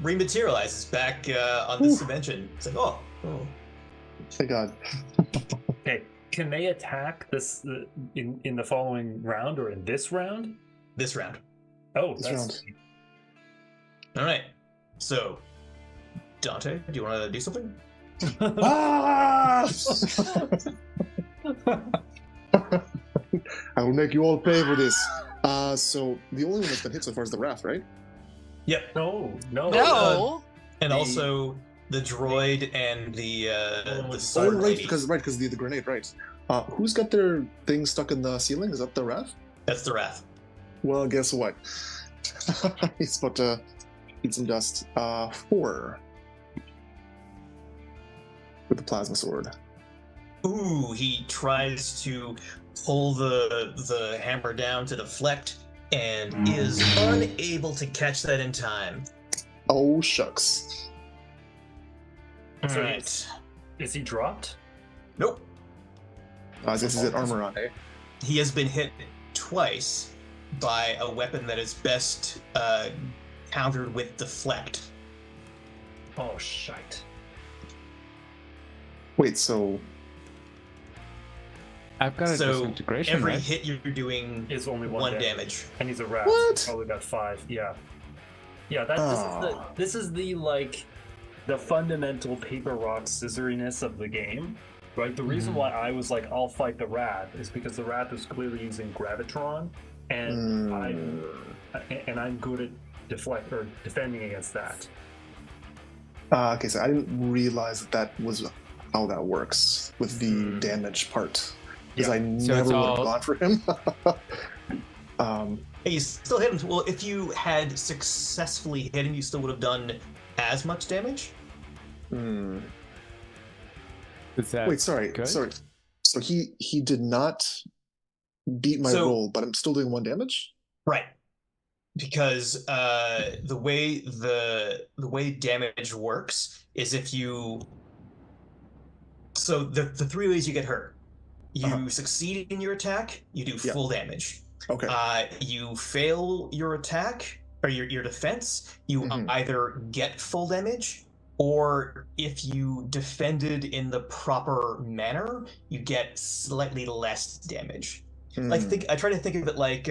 rematerializes back on this dimension. It's like, oh. Thank God. Okay, can they attack this in the following round or in this round? This round. Oh, This that's round. All right. So, Dante, do you want to do something? Ah! I will make you all pay for this. So the only one that's been hit so far is the Wrath, right? Yep. no. No. And The- also the droid and the Oh, sword right, lady. because the grenade, right? Who's got their thing stuck in the ceiling? Is that the Wrath? That's the Wrath. Well, guess what? He's about to eat some dust. 4 with the plasma sword. Ooh, he tries to pull the hammer down to deflect and is unable to catch that in time. Oh shucks! So Alright. Is he dropped? Nope. This is it. Armor on, eh? He has been hit twice by a weapon that is best countered with deflect. Oh, shite. Wait, so I've got a So disintegration, every right? hit you're doing Is only 1 1 damage. damage. And he's a rat. What? So probably got 5. Yeah. Yeah, this is the like the fundamental paper rock scissoriness of the game. Right? The reason why I was like, I'll fight the rat is because the rat is clearly using gravitron, and I'm good at defending against that. okay, so I didn't realize that was how that works with the damage part, because Yeah. I So never it's would have all- gone for him. Hey, you still hit him. Well, if you had successfully hit him, you still would have done as much damage. hmm. Is that Wait, sorry. good? So he did not beat my So- roll, but I'm still doing 1 damage. Right. Because the way damage works is if you. So the 3 ways you get hurt. You succeed in your attack, you do Yeah. full damage. Okay. You fail your attack or your defense, you Mhm. either get full damage, or if you defended in the proper manner, you get slightly less damage. Like Hmm. I try to think of it like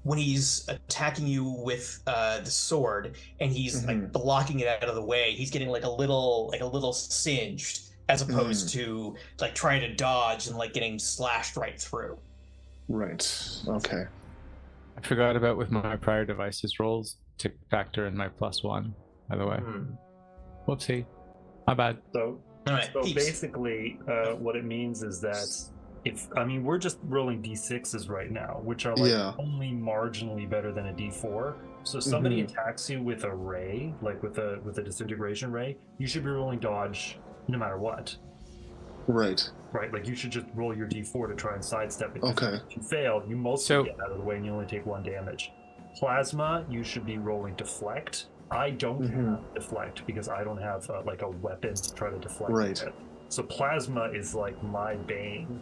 when he's attacking you with the sword and he's like blocking it out of the way, he's getting like a little singed, as opposed to like trying to dodge and like getting slashed right through. Right. Okay. I forgot about with my prior devices rolls to factor in my +1, by the way. Whoopsie. My bad. So All right, So peeps. basically, what it means is that we're just rolling d6s right now, which are like Yeah. only marginally better than a d4. So if somebody attacks you with a ray, like with a disintegration ray, you should be rolling dodge no matter what, Right. right? Like you should just roll your d4 to try and sidestep it. 'cause Okay. If you fail, you mostly So- get out of the way and you only take 1 damage. Plasma, you should be rolling deflect. I don't have deflect because I don't have like a weapon to try to deflect Right. with. So plasma is like my bane.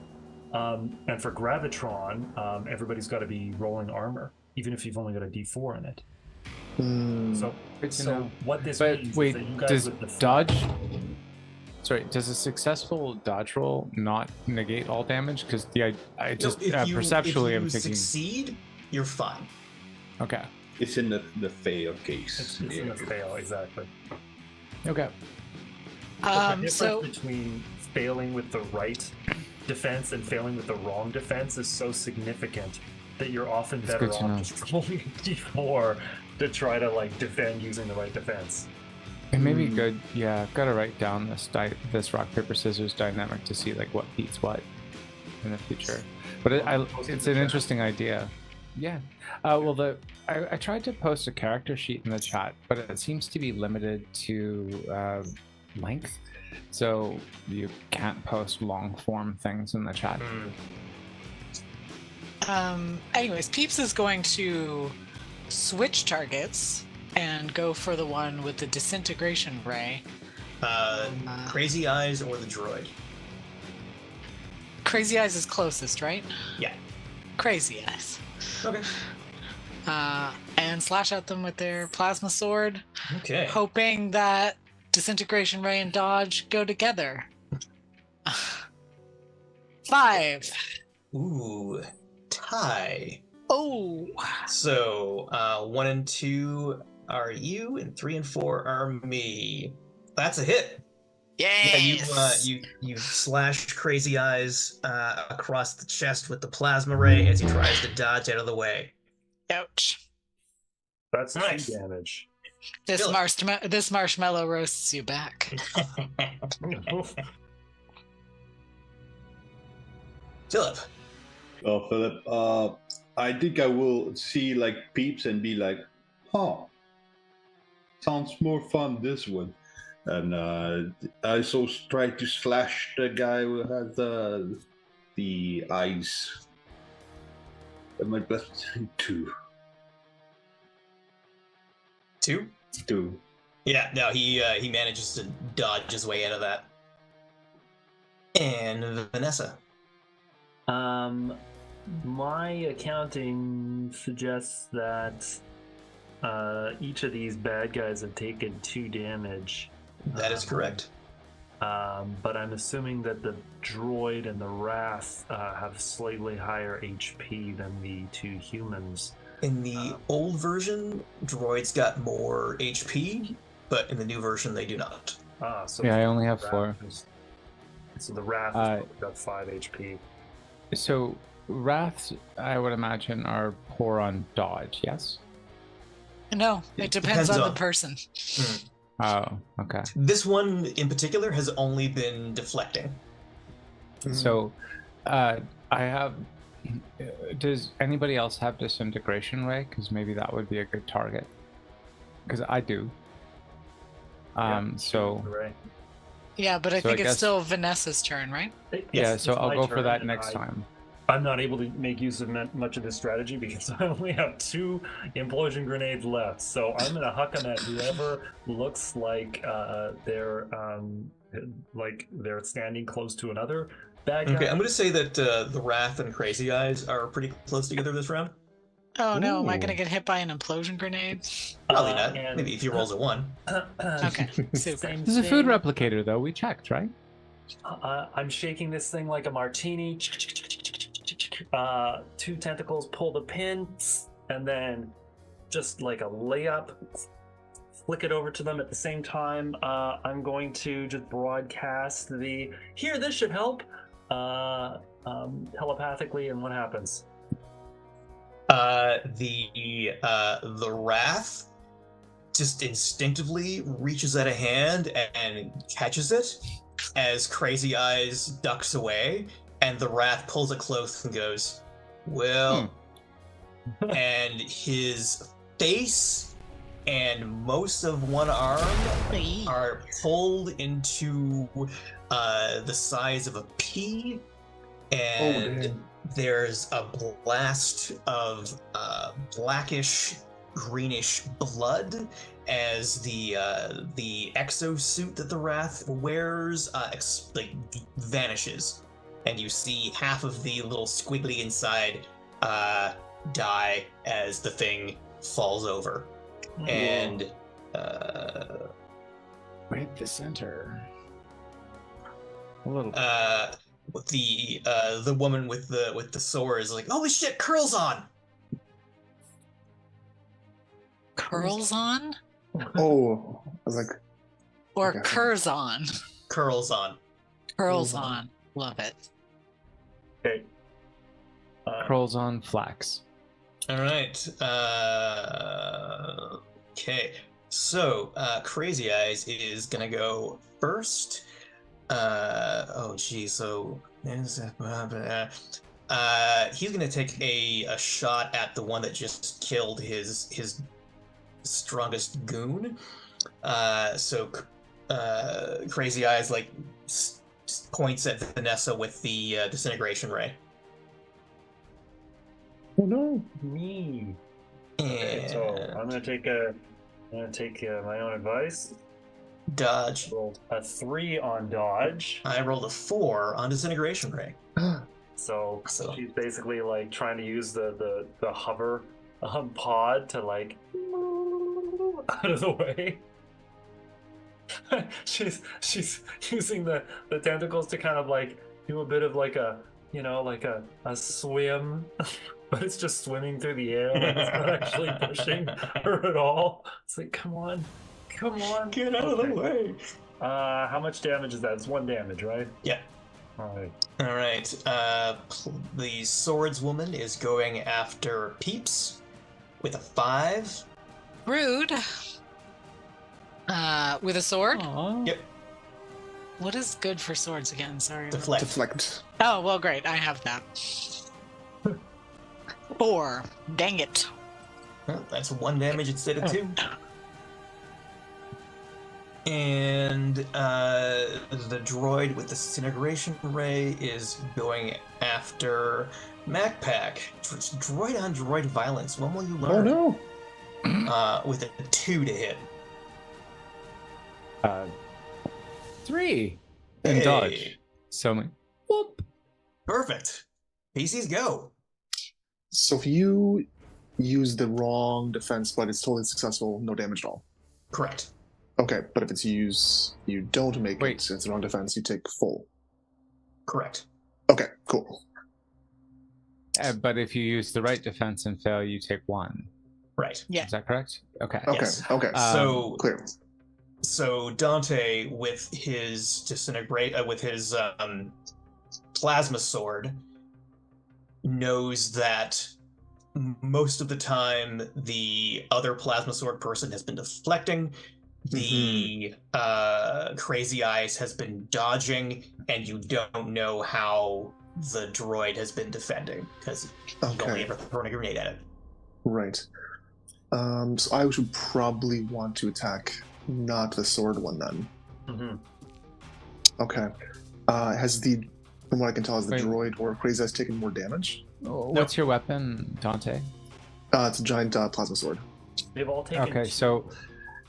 And for gravitron, everybody's got to be rolling armor, even if you've only got a d4 in it. Hmm. So, Good to so know. what this But means wait, is that you guys does with deflect, dodge? Sorry, does a successful dodge roll not negate all damage? Because I just perceptually if I'm you thinking. succeed, you're fine. Okay. It's in the fail case. it's in the fail, exactly. Okay. The difference So between failing with the right defense and failing with the wrong defense is so significant that you're often It's better good to off know. just rolling a d4 to try to like defend using the right defense. It may be good. Yeah, I've got to write down this rock paper scissors dynamic to see like what beats what in the future. But it's an interesting idea. Yeah. Well, I tried to post a character sheet in the chat, but it seems to be limited to length, so you can't post long form things in the chat. Anyways, Peeps is going to switch targets and go for the one with the disintegration ray. Crazy Eyes or the droid? Crazy Eyes is closest, right? Yeah. Crazy Eyes. Okay. And slash at them with their plasma sword, Okay. hoping that disintegration ray and dodge go together. 5. Ooh, tie. Oh. So 1 and 2 are you, and 3 and 4 are me. That's a hit. Yes. Yeah, you slash Crazy Eyes across the chest with the plasma ray as he tries to dodge out of the way. Ouch. That's Nice. 2 damage. This marshmallow roasts you back. Philip. Oh, Philip. I think I will see like Peeps and be like, huh. Sounds more fun this one. And I also try to slash the guy who has the eyes. And my best 2. 2? 2. Yeah, no, he manages to dodge his way out of that. And Vanessa. My accounting suggests that each of these bad guys have taken 2 damage. That is correct. But I'm assuming that the droid and the Wrath have slightly higher HP than the 2 humans. In the old version, droids got more HP, but in the new version, they do not. So Yeah, I only have the 4. Wrath so the Wrath has probably got 5 HP. So wraths, I would imagine, are poor on dodge. Yes. No, it depends on the person. Oh, okay. This one in particular has only been deflecting. So, I have. Does anybody else have disintegration ray? Because maybe that would be a good target. Because I do. So. Right. Yeah, but I So I think it's guess- still Vanessa's turn, right? Yeah, so it's I'll my go for turn, that and next time. I'm not able to make use of much of this strategy because I only have 2 implosion grenades left. So I'm gonna huck them at whoever looks like they're standing close to another bad guy. Okay, I'm going to say that the Wrath and Crazy Eyes are pretty close together this round. Oh no, am I Ooh. gonna get hit by an implosion grenade? Probably not. and- Maybe if he rolls a 1. Okay, super. Same There's a food thing. replicator, though. We checked, right? I'm shaking this thing like a martini. 2 tentacles pull the pin, and then just like a layup, flick it over to them at the same time. I'm going to just broadcast the "Here, this should help" telepathically, and what happens? The Wrath just instinctively reaches out a hand and catches it as Crazy Eyes ducks away, and the Wrath pulls it close and goes, well, and his face and most of one arm are pulled into the size of a pea, and there's a blast of blackish greenish blood as the exosuit that the Wrath wears vanishes, and you see half of the little squiggly inside die as the thing falls over. And Right the center. A little. the woman with the sword is like, holy shit, curls on. Curls on Oh, I was like, or Okay. curs on? Curls on. Curls on. Love it. Okay. Curls on flax. All right. Okay. So Crazy Eyes is gonna go first. Oh geez. So he's gonna take a shot at the one that just killed his strongest goon. So Crazy Eyes like points at Vanessa with the disintegration ray. Oh no! Me. And Okay, so I'm gonna take my own advice. dodge. Rolled a 3 on dodge. I rolled a 4 on disintegration ray. So So- she's basically like trying to use the hover pod to like out of the way. she's using the tentacles to kind of like do a bit of like a like a swim, but it's just swimming through the air. Like it's not actually pushing her at all. It's like come on, Get out of the Okay. way. How much damage is that? It's 1 damage, right? Yeah. All right. All right. The swordswoman is going after Peeps with a 5. Rude. With a sword. Aw. Yep. What is good for swords again? Sorry. Deflect. Deflect. Oh well, great. I have that. 4. Dang it. Well, that's 1 damage instead of 2. And the droid with the disintegration ray is going after MacPack. It's droid on droid violence. When will you Oh learn? no! With a 2 to hit. 3 and Hey. dodge. So, whoop. Perfect. PCs go. So if you use the wrong defense, but it's totally successful, no damage at all. Correct. Okay, but if it's you don't make Wait. it, it's the wrong defense, you take full. Correct. Okay, cool. But if you use the right defense and fail, you take 1. Right. Yeah. Is that correct? Okay. Okay, Yes. okay. So Clear. So Dante, with his with his plasma sword, knows that most of the time the other plasma sword person has been deflecting, the Crazy Eyes has been dodging, and you don't know how the droid has been defending because you've only Okay, ever thrown a grenade at it. right. So I should probably want to attack not the sword one then. Mm-hmm. Okay. From what I can tell, has the Wait. droid or Crazy Eyes taken more damage? What's your weapon, Dante? It's a giant plasma sword. They've all taken. Okay, so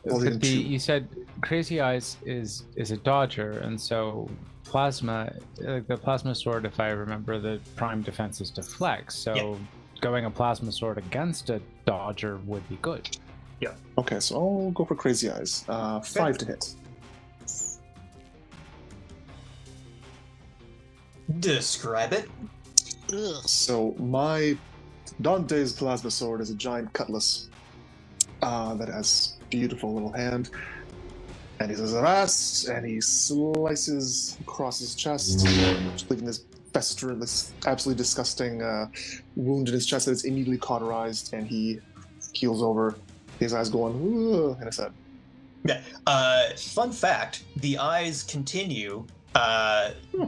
Well, but even two. you said Crazy Eyes is a dodger, and so the plasma sword, if I remember, the prime defense is deflect. So Yep. going a plasma sword against a dodger would be good. Okay, so I'll go for Crazy Eyes. 5 to hit. Describe it. Ugh. So my Dante's plasma sword is a giant cutlass that has beautiful little hand, and he says "Avast," and he slices across his chest, leaving this fester, this absolutely disgusting wound in his chest that is immediately cauterized, and he keels over. His eyes going "Ugh," in his head. Yeah. Fun fact: the eyes continue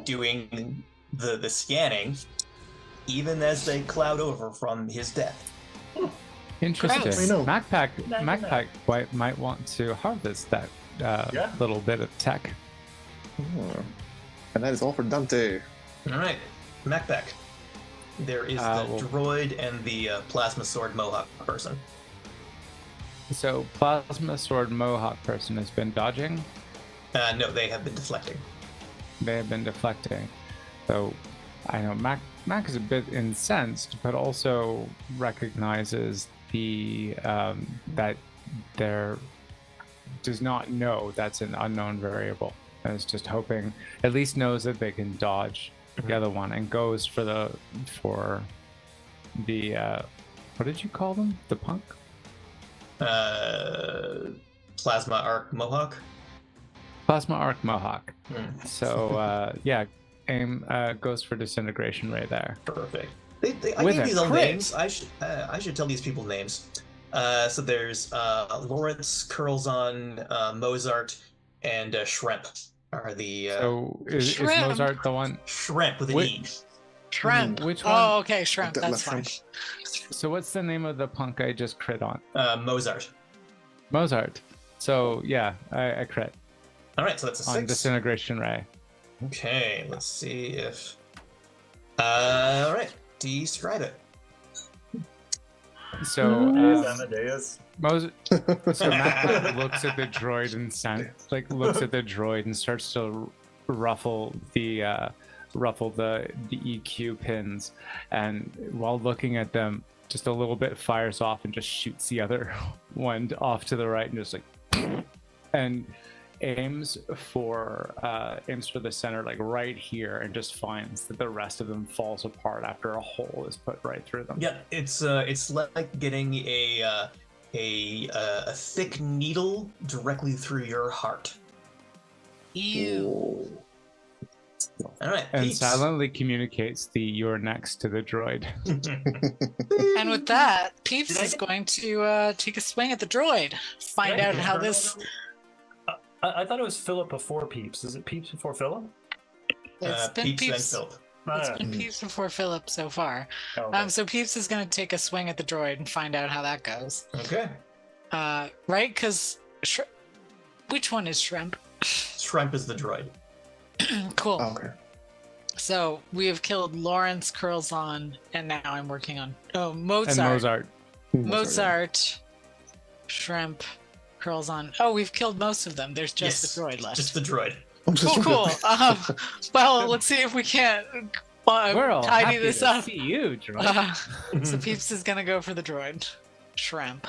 doing the scanning, even as they cloud over from his death. Interesting. I know. MacPack might want to harvest that Yeah. little bit of tech. And that is all for Dante. All right, MacPack. There is the well- droid and the plasma sword Mohawk person. So plasma sword Mohawk person has been dodging. No, they have been deflecting. They have been deflecting. So I know Mac is a bit incensed, but also recognizes the that there does not know that's an unknown variable, and is just hoping, at least knows that they can dodge the other one, and goes for the what did you call them? The punk? Plasma arc Mohawk. Plasma arc Mohawk. Hmm, So aim goes for disintegration ray there. perfect. I With gave a these all crit. names. I should tell these people names. So there's Lawrence, Curlson, Mozart, and Shrimp are the So is Shrimp. Mozart the one? Shrimp with an Wait. E. Shrimp. Which one? Oh, okay, shrimp. That That's left fine. So what's the name of the punk I just crit on? Mozart. Mozart. So yeah, I crit. All right, so that's a on 6. disintegration ray. Okay, let's see if. All right, describe it. So Amadeus. So Mac looks at the droid looks at the droid and starts to ruffle the EQ pins, and while looking at them, just a little bit fires off and just shoots the other one off to the right and just like and aims for the center, like right here, and just finds that the rest of them falls apart after a hole is put right through them. Yeah, it's like getting a thick needle directly through your heart. Ew. All right, And Peeps. silently communicates the "you're next" to the droid. And with that, Peeps is going to take a swing at the droid. Find out how this. I thought it was Philip before Peeps. Is it Peeps before Philip? It's been Peeps, then Peeps. Philip. It's been Peeps before Philip so far. Okay. So Peeps is going to take a swing at the droid and find out how that goes. Okay. Right? Because which one is Shrimp? Shrimp is the droid. Cool. Oh, okay. So we have killed Lawrence, Curlson, and now I'm working on Mozart. And Mozart. Mozart, Shrimp, Curlson. Oh, we've killed most of them. There's just Yes, the droid left. Just the droid. Cool. Well, let's see if we can't We're all tidy happy this to up. see you, droid. So Peeps is gonna go for the droid. Shrimp.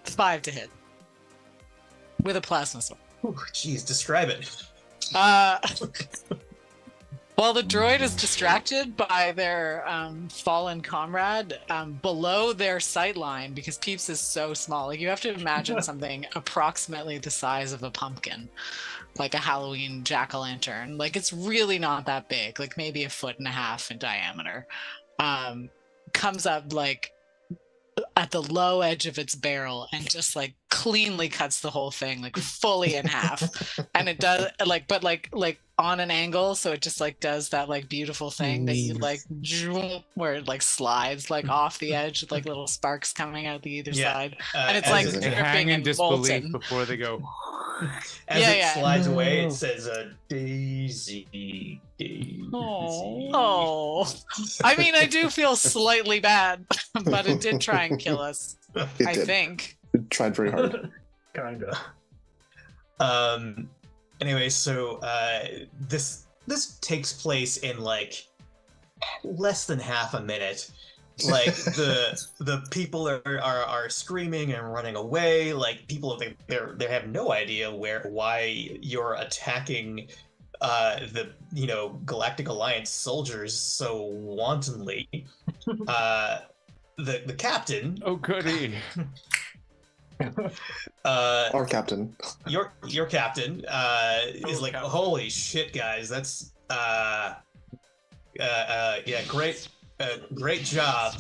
5 to hit. With a plasma sword. Ooh, jeez, describe it. While the droid is distracted by their fallen comrade, below their sight line, because Peeps is so small, like you have to imagine something approximately the size of a pumpkin, like a Halloween jack-o'-lantern. Like it's really not that big, like maybe 1.5 feet in diameter. Comes up like at the low edge of its barrel and just like cleanly cuts the whole thing like fully in half. And it does but on an angle, so it just like does that like beautiful thing that you like where it like slides like off the edge with like little sparks coming out the either side. And it's like They hang dripping in and disbelief molten. before they go. As it slides away, No. it says Daisy. Oh, I mean, I do feel slightly bad, but it did try and kill us. It I did. think. It tried very hard. Kinda. Anyway, so this takes place in like less than half a minute. Like the people are screaming and running away. Like people they have no idea why you're attacking the Galactic Alliance soldiers so wantonly. The captain. Oh goody! Our captain. Your captain is like, captain. holy shit, guys, that's yeah, great job.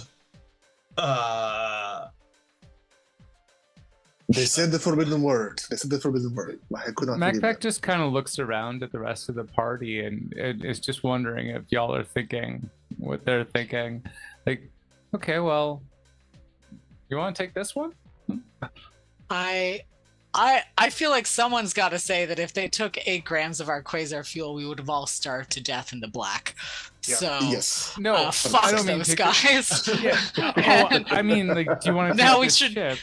They said the forbidden word. I could not believe MacPack it. just kind of looks around at the rest of the party and is just wondering if y'all are thinking what they're thinking. Like, okay, well, you want to take this one? I feel like someone's got to say that if they took 8 grams of our quasar fuel, we would have all starved to death in the black. Yeah. So Yes. No, fuck I don't mean those take guys. Oh, I mean, like, do you want to Now take we this should- ship?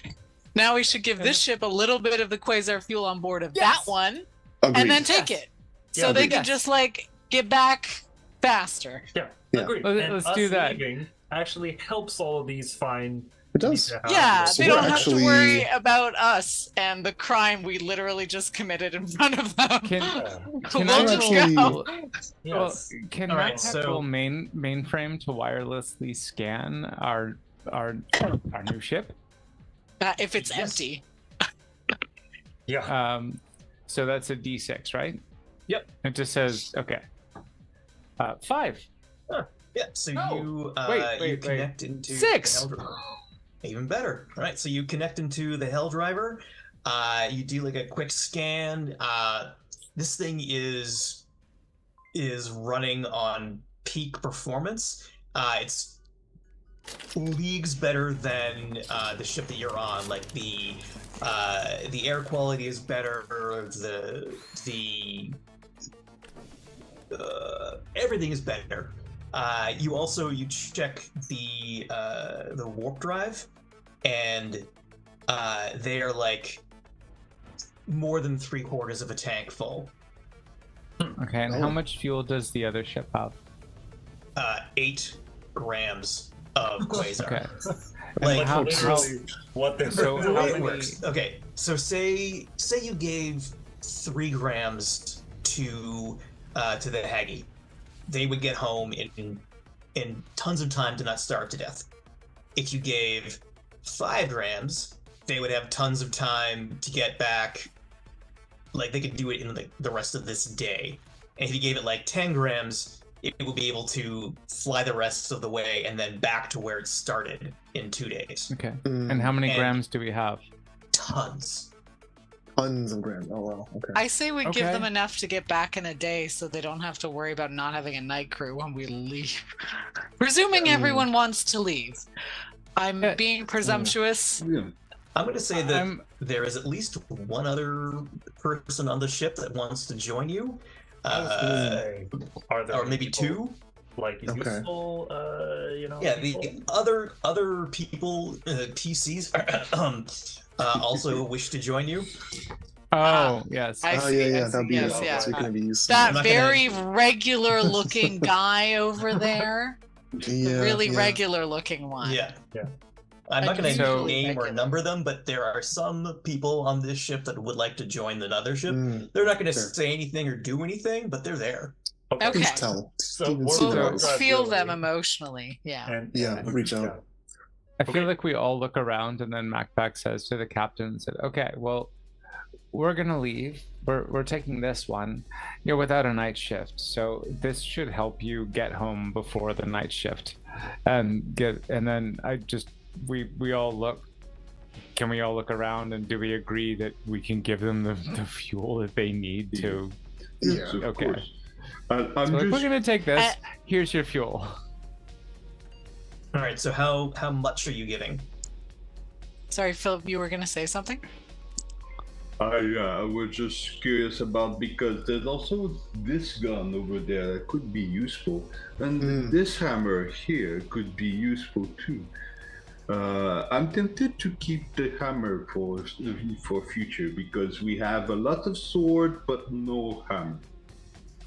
Now we should give this ship a little bit of the quasar fuel on board of that one, Agreed. and then take it, so Yeah, they agreed. can just like get back faster. Yeah, Yeah. agreed. Let's And do us that. leaving actually helps all of these find. It does. Yeah, So they we're don't have actually- to worry about us and the crime we literally just committed in front of them. Can We'll I just actually- go. Yes. Well, can All right, MacPack so- roll mainframe to wirelessly scan our new ship? If it's Yes. empty. Yeah. So that's a D6, right? Yep. It just says okay. 5. Yeah, so Oh, you wait. connect into 6. the Hell Driver. Even better. All right, so you connect into the Hell Driver. You do like a quick scan. This thing is running on peak performance. It's leagues better than the ship that you're on. Like the air quality is better. The everything is better. You check the warp drive, and they are like more than 3/4 of a tank full. Okay, and how much fuel does the other ship have? 8 grams of quasar. Okay. Like how- Literally, what the So the how way it many- works. Okay, so say you gave 3 grams to the Haggy, they would get home in tons of time to not starve to death. If you gave 5 grams, they would have tons of time to get back. Like they could do it in the rest of this day. And if you gave it like 10 grams, it would be able to fly the rest of the way and then back to where it started in 2 days. Okay. And how many And- grams do we have? Tons. Tons of grams. Oh wow. Okay. I say we give Okay. them enough to get back in a day so they don't have to worry about not having a night crew when we leave. Presuming everyone wants to leave. I'm being presumptuous. Yeah. I'm going to say that I'm- there is at least one other person on the ship that wants to join you. I was gonna say, are there Or maybe people, 2. like Okay. useful, Yeah, people? the other people, PCs, also wish to join you. Oh, yes. I Oh see, yeah, I yeah. see. That'd be Yes, yeah. so you can use. That not gonna- very regular looking guy over there. yeah, Really yeah. regular looking one. Yeah. Yeah. I'm not going to So- name or Regular. number them, but there are some people on this ship that would like to join another ship. Mm, They're not going to Sure. say anything or do anything, but they're there. Okay. please tell. So Even we're- see We'll, their we're- we'll eyes. feel really- them emotionally. Yeah. And, Yeah, reach out. I feel like we all look around and then MacPack says to the captain, said, okay, well, we're going to leave. We're taking this one. You're without a night shift. So this should help you get home before the night shift. And then we all look. Can we all look around and do we agree that we can give them the fuel that they need to? Yes, Yeah. of Okay. course. I'm So like, we're just going to take this. Here's your fuel. All right, so how much are you giving? Sorry, Philip, you were going to say something? I was just curious about, because there's also this gun over there that could be useful, and this hammer here could be useful too. I'm tempted to keep the hammer for future, because we have a lot of sword but no hammer.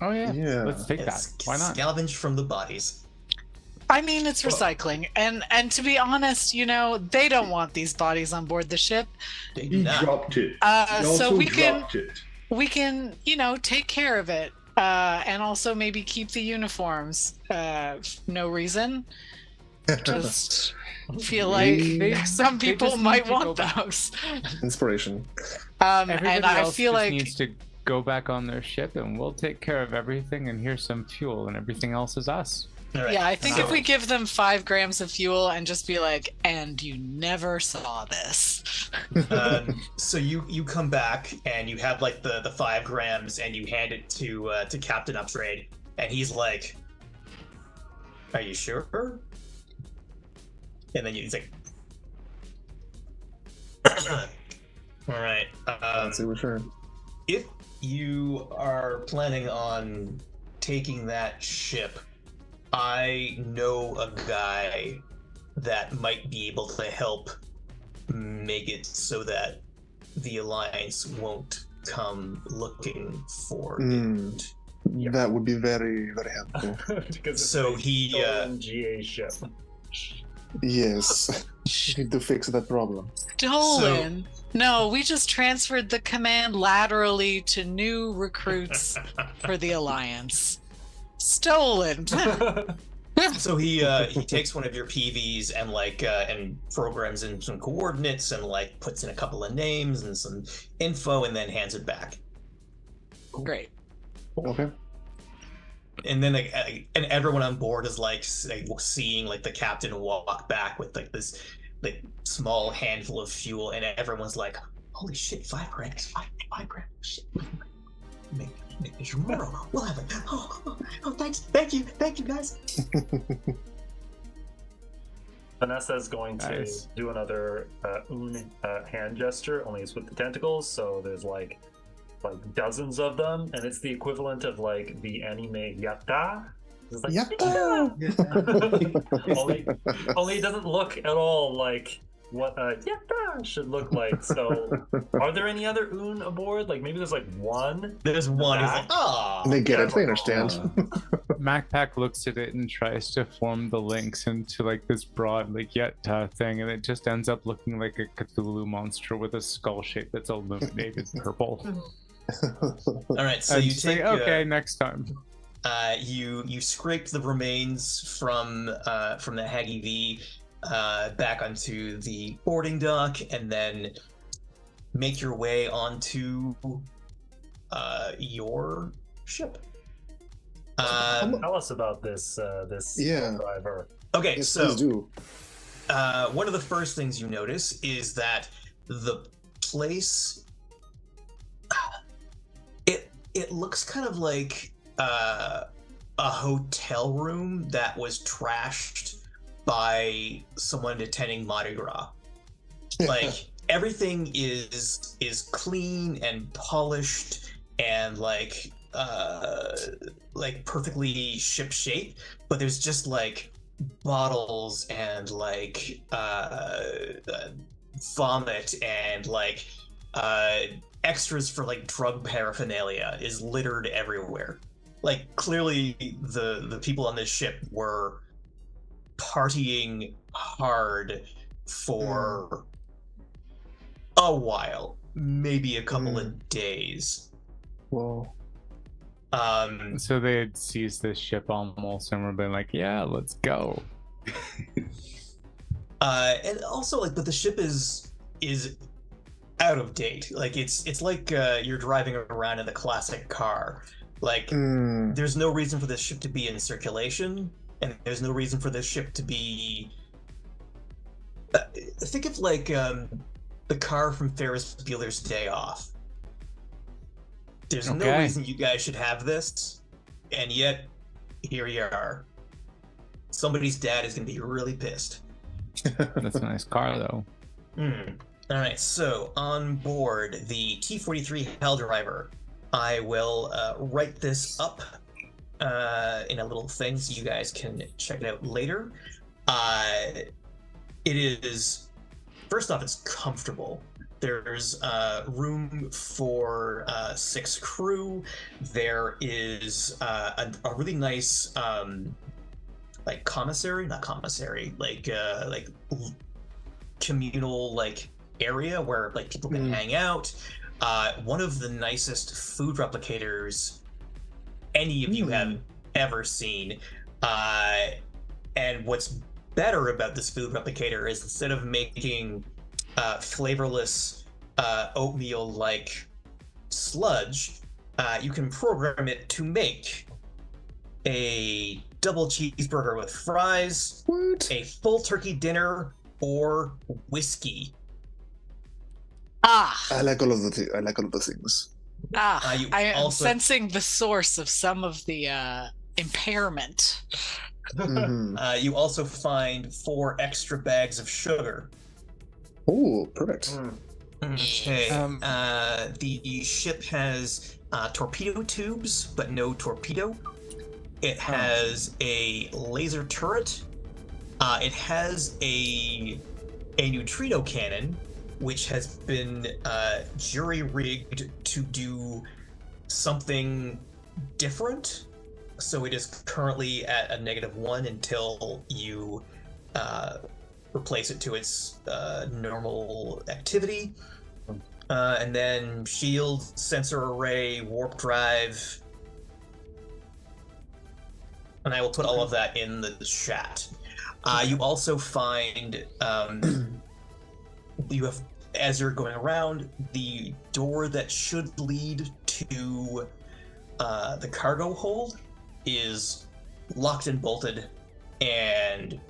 Oh, yeah. Yeah. Let's take that. It's Why not? Scavenge from the bodies. I mean, it's recycling. And to be honest, they don't want these bodies on board the ship. They He not. dropped it. He So also we can dropped it. take care of it. And also maybe keep the uniforms. No reason. Just feel like some they people just need might to go want back. those. Inspiration. Everybody And I else feel just like needs to go back on their ship and we'll take care of everything, and here's some fuel and everything else is us. All right, yeah, I think so- if we give them 5 grams of fuel and just be like, and you never saw this. So you come back and you have like the 5 grams and you hand it to Captain Upgrade, and he's like, "Are you sure?" And then he's like, "All right." Let's see which one. If you are planning on taking that ship, I know a guy that might be able to help make it so that the Alliance won't come looking for Mm. it. That would be very, very helpful. Because it's So a he, stolen GA ship. Yes. We need to fix that problem. Dolan. No, we just transferred the command laterally to new recruits for the Alliance. Stolen. So he takes one of your PVs and and programs in some coordinates and puts in a couple of names and some info and then hands it back. Great. Okay. And then and everyone on board is seeing the captain walk back with this small handful of fuel, and everyone's like, "Holy shit, 5 grams, 5 grams, shit! Make this tomorrow. We'll have it. Oh, thank you guys." Vanessa is going to Nice. do another hand gesture, only it's with the tentacles. So there's like dozens of them, and it's the equivalent of like the anime yatta. It's like, Yatta! only it doesn't look at all like what yatta should look like. So, are there any other Un aboard? Like maybe there's like one. There's one who's like, back. ah. They get Yeah, it. They understand. MacPack looks at it and tries to form the links into like this broad like Yetta thing, and it just ends up looking like a Cthulhu monster with a skull shape that's illuminated purple. All right, so And you just like, take okay, next time. you scrape the remains from the Haggy V back onto the boarding dock, and then make your way onto your ship. Tell us about this Yeah. driver. Okay, Yes, so please do. one of the first things you notice is that the place it looks kind of like a hotel room that was trashed by someone attending Mardi Gras. Like everything is clean and polished and like perfectly ship shape, but there's just like bottles and like vomit and like extras for like drug paraphernalia is littered everywhere. Like clearly the people on this ship were partying hard for a while, maybe a couple of days. Well, So they had seized this ship almost and were been like, yeah, let's go. And also like, but the ship is out of date. Like it's like you're driving around in the classic car. Like there's no reason for this ship to be in circulation, and there's no reason for this ship to be. Think of like the car from Ferris Bueller's Day Off. There's no Okay. reason you guys should have this, and yet here you are. Somebody's dad is gonna be really pissed. That's a nice car, though. All right, so on board the T-43 Helldriver, I will write this up in a little thing so you guys can check it out later. It is, first off, it's comfortable. There's room for 6 crew. There is a really nice like commissary, not commissary, like communal like area where like people can hang out. One of the nicest food replicators any of you have ever seen. And what's better about this food replicator is instead of making flavorless oatmeal like sludge, you can program it to make a double cheeseburger with fries, a full turkey dinner, or whiskey. I like all of the things. You I am also- sensing the source of some of the impairment. You also find 4 extra bags of sugar. Oh, perfect. Okay. The ship has torpedo tubes, but no torpedo. It has a laser turret. It has a neutrino cannon, which has been jury-rigged to do something different. So it is currently at a -1 until you replace it to its normal activity. And then shield, sensor array, warp drive. And I will put all of that in the chat. You also find, you have, as you're going around, the door that should lead to the cargo hold is locked and bolted and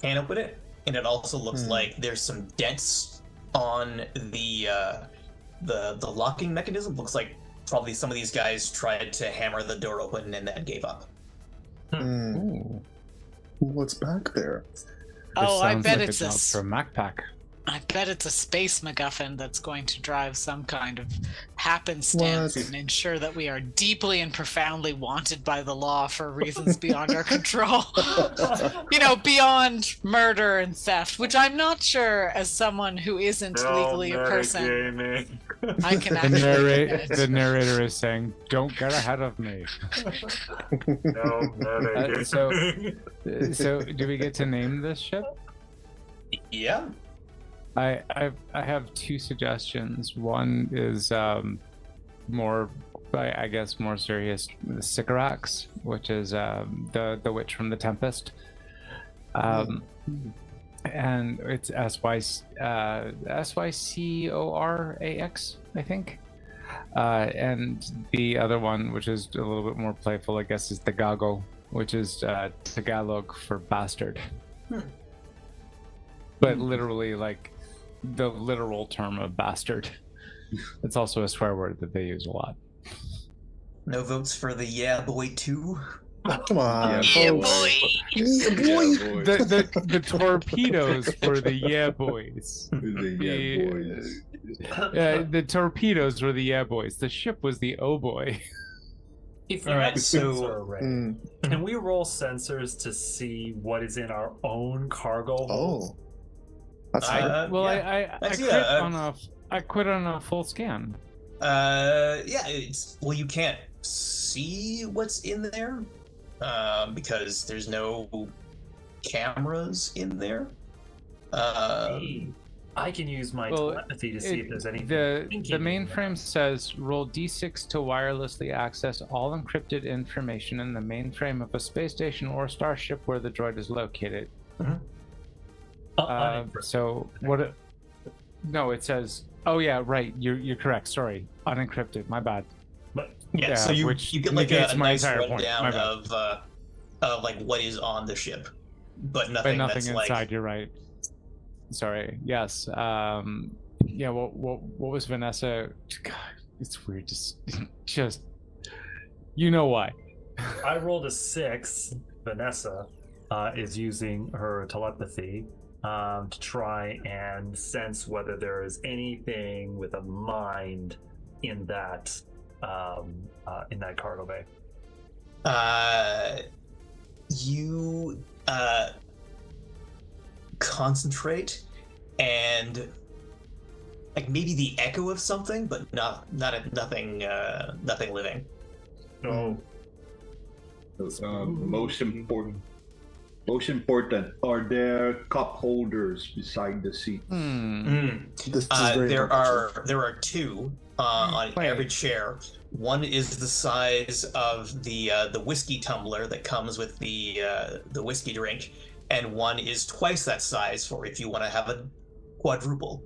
can't open it. And it also looks like there's some dents on the locking mechanism. Looks like probably some of these guys tried to hammer the door open and then gave up. Ooh. What's back there? Oh, I sounds bet like it's a job for a MacPack. I bet it's a space MacGuffin that's going to drive some kind of happenstance What? and ensure that we are deeply and profoundly wanted by the law for reasons beyond our control. Beyond murder and theft, which I'm not sure, as someone who isn't legally a person, I can actually admit. The narrator is saying, "Don't get ahead of me." So, do we get to name this ship? Yeah. I have two suggestions. One is more, I guess, more serious. The Sycorax, which is the witch from the Tempest, and it's SYCORAX, I think. And the other one, which is a little bit more playful, I guess, is the Gago, which is Tagalog for bastard. But literally, like, the literal term of bastard. It's also a swear word that they use a lot. No votes for the Yeah Boy 2? Come on. Yeah, folks. boy. Yeah, boy. The torpedoes were the yeah boys. The torpedoes were the yeah boys. The ship was the oh boy. If All right, have so- sensor array, can we roll sensors to see what is in our own cargo hold? Oh. That's fine. Yeah. I quit on a full scan. You can't see what's in there because there's no cameras in there. Hey, I can use my telepathy to see if there's anything. The thinking in mainframe says roll d6 to wirelessly access all encrypted information in the mainframe of a space station or starship where the droid is located. So what? No, it says. Oh yeah, right. You're correct. Sorry, unencrypted. My bad. But Yeah, so you get like negates a my nice entire point. rundown My bad. of like what is on the ship, but But nothing, nothing that's inside. like You're right. Sorry. Yes. Yeah. What was Vanessa? God, it's weird. Just. You know why? I rolled a 6. Vanessa is using her telepathy to try and sense whether there is anything with a mind in that cargo bay. you concentrate and like maybe the echo of something, but nothing living. No. Most important, are there cup holders beside the seat? This is very There important. are two on Wait. every chair. One is the size of the whiskey tumbler that comes with the whiskey drink, and one is twice that size for if you want to have a quadruple.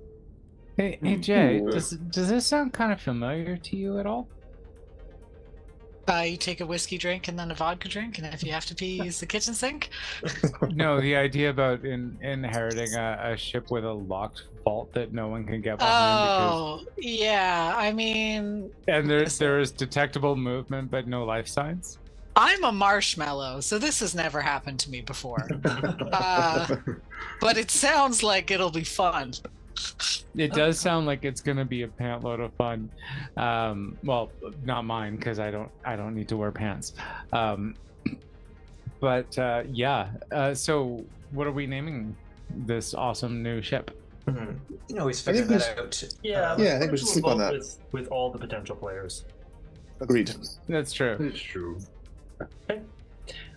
Hey Jay, does this sound kind of familiar to you at all? You take a whiskey drink and then a vodka drink, and if you have to pee, use the kitchen sink. No, the idea about inheriting a ship with a locked vault that no one can get behind. Oh, yeah. I mean, And there is detectable movement but no life signs. I'm a marshmallow, so this has never happened to me before. But it sounds like it'll be fun. It does sound like it's gonna be a pant load of fun. Well, not mine because I don't need to wear pants. But yeah. So what are we naming this awesome new ship? You can always figure think that out. Yeah, Yeah, I think we let's should do a sleep on vote that. with all the potential players. Agreed. That's true. It's true.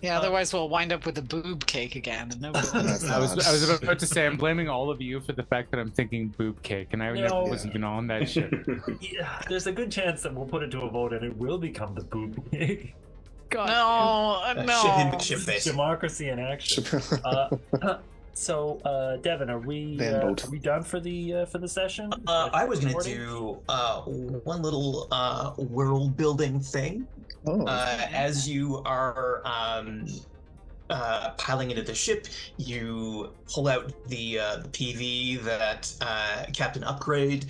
Yeah, otherwise we'll wind up with a boob cake again, and nobody. That's I was not- about to say I'm blaming all of you for the fact that I'm thinking boob cake, and I never was even on that ship. Yeah, there's a good chance that we'll put it to a vote and it will become the boob cake. God. No. Ship face. Democracy in action. So, Devin, are we done for the session? I was going to Recording? do one little world building thing. Oh, As you are piling into the ship, you pull out the PV that Captain Upgrade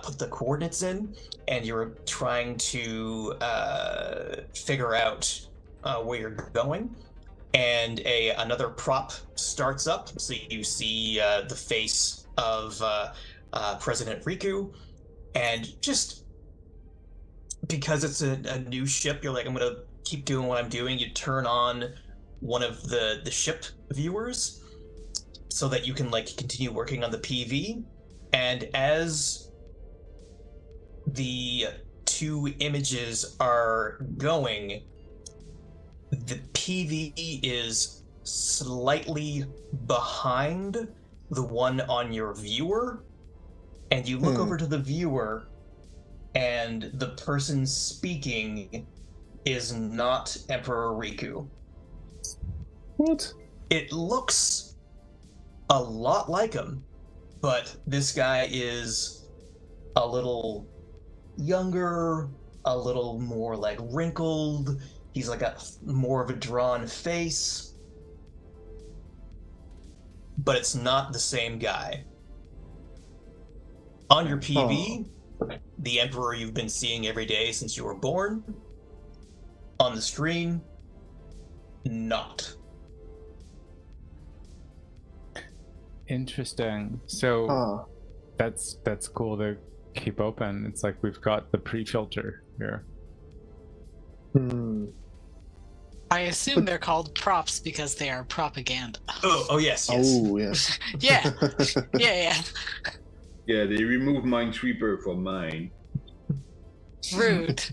put the coordinates in, and you're trying to figure out where you're going. and another prop starts up. So you see the face of President Riku, and just because it's a new ship, you're like, I'm gonna keep doing what I'm doing. You turn on one of the ship viewers so that you can like continue working on the PV, and as the two images are going, the PV is slightly behind the one on your viewer, and you look over to the viewer, and the person speaking is not Emperor Riku. What? It looks a lot like him, but this guy is a little younger, a little more like wrinkled. He's like got more of a drawn face, but it's not the same guy. On your PV, the Emperor you've been seeing every day since you were born. On the screen, not. Interesting. So that's cool to keep open. It's like we've got the pre-filter here. I assume they're called props because they are propaganda. Oh yes. Oh, yes. Yeah. Yeah. Yeah, they removed Minesweeper from mine. Rude.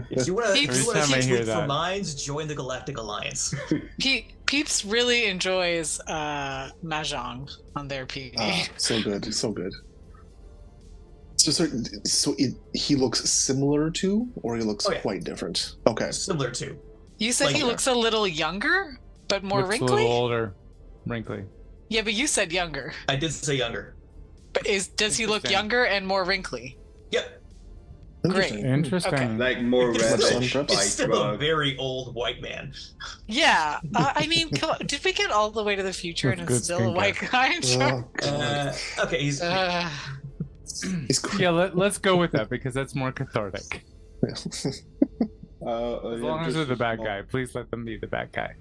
If you want to Every time I change hear Weak for that. Minds, join the Galactic Alliance. Peeps really enjoys Mahjong on their PV. So good, so good. So he looks similar to, or he looks quite different? Okay. Similar to. You said like- he looks a little younger, but more Looks a wrinkly? little older, wrinkly. Yeah, but you said younger. I did say younger. But does he look Interesting. younger and more wrinkly? Yep. Interesting. Interesting. Okay. Like more It's red still, and it's still a white. very old white man. Yeah, I mean, come on, did we get all the way to the future and With it's good still a white guy? Oh, God. Okay, he's He's crazy. Yeah, let's go with that because that's more cathartic. As long as they're the bad guy, please let them be the bad guy.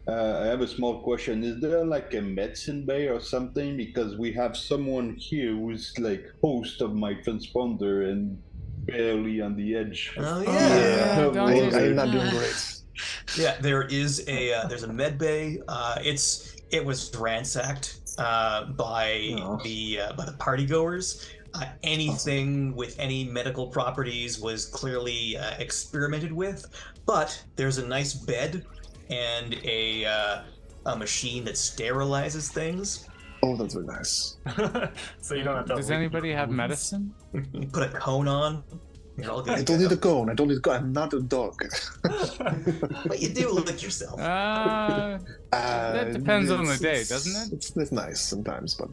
I have a small question. Is there like a medicine bay or something? Because we have someone here who's like host of my transponder and barely on the edge. Oh yeah, of don't use water. I'm not doing great. Yeah, there's a med bay. It was ransacked by the party goers. Anything with any medical properties was clearly experimented with, but there's a nice bed and a machine that sterilizes things. Oh, that's very nice. So you don't have to. Does anybody have medicine? You put a cone on. You're all good. I don't need a cone. I don't need a cone. I'm not a dog. But you do lick yourself. That depends on the day, doesn't it? It's nice sometimes, but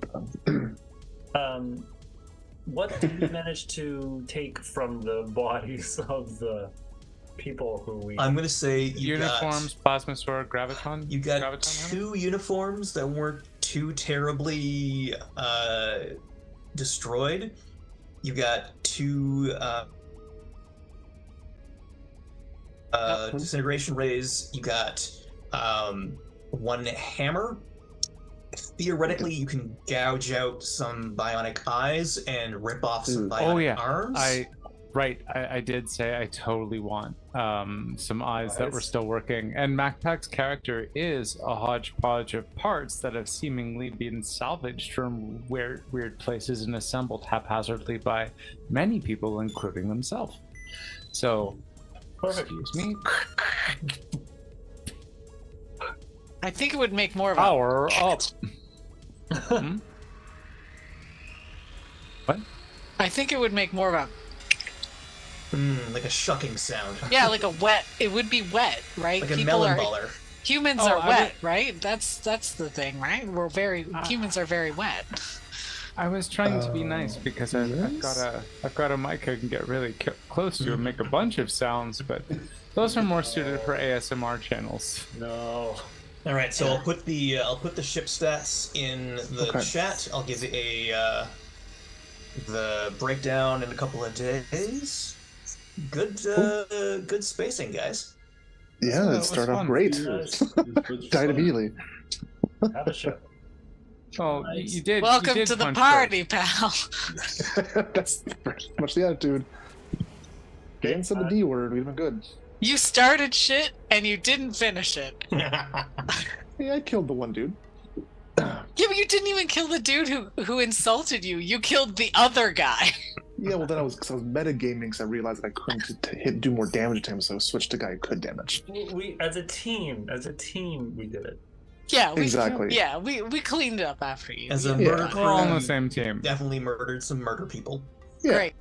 What did we manage to take from the bodies of the people who we? I'm gonna say you Uniforms, plasma sword, graviton. You got graviton hammer? 2 uniforms that weren't too terribly destroyed. You got 2 disintegration rays. You got 1 hammer. Theoretically, you can gouge out some bionic eyes and rip off some bionic arms. I did say I totally want some eyes that were still working. And MacPack's character is a hodgepodge of parts that have seemingly been salvaged from weird places and assembled haphazardly by many people, including themselves. So, excuse me. I think it would make more of a Power up. What? I think it would make more of a like a shucking sound. yeah, like a wet. It would be wet, right? Like a melon baller. Humans Oh, are I wet, right? That's the thing, right? Humans are very wet. I was trying to be nice because I've got a mic I can get really close to and make a bunch of sounds, but those are more suited for ASMR channels. No. All right, so I'll put the ship stats in the chat. I'll give the breakdown in a couple of days. Good spacing, guys. Yeah, that it was started off fun. great. Nice. Died immediately. Have a show. Oh, Nice. you did. Welcome you did to the punch party, first. pal. That's pretty much the attitude. Getting said the D word, we'd been good. You started shit and you didn't finish it. Hey, I killed the one dude. Yeah, but you didn't even kill the dude who insulted you. You killed the other guy. Yeah, well then I was metagaming because I realized that I couldn't do more damage to him, so I switched to guy who could damage. We as a team, we did it. Yeah, Exactly. Yeah, we cleaned it up after you. As a You murder got it. We're all on the crew, same team. definitely murdered some murder people. Yeah. Great.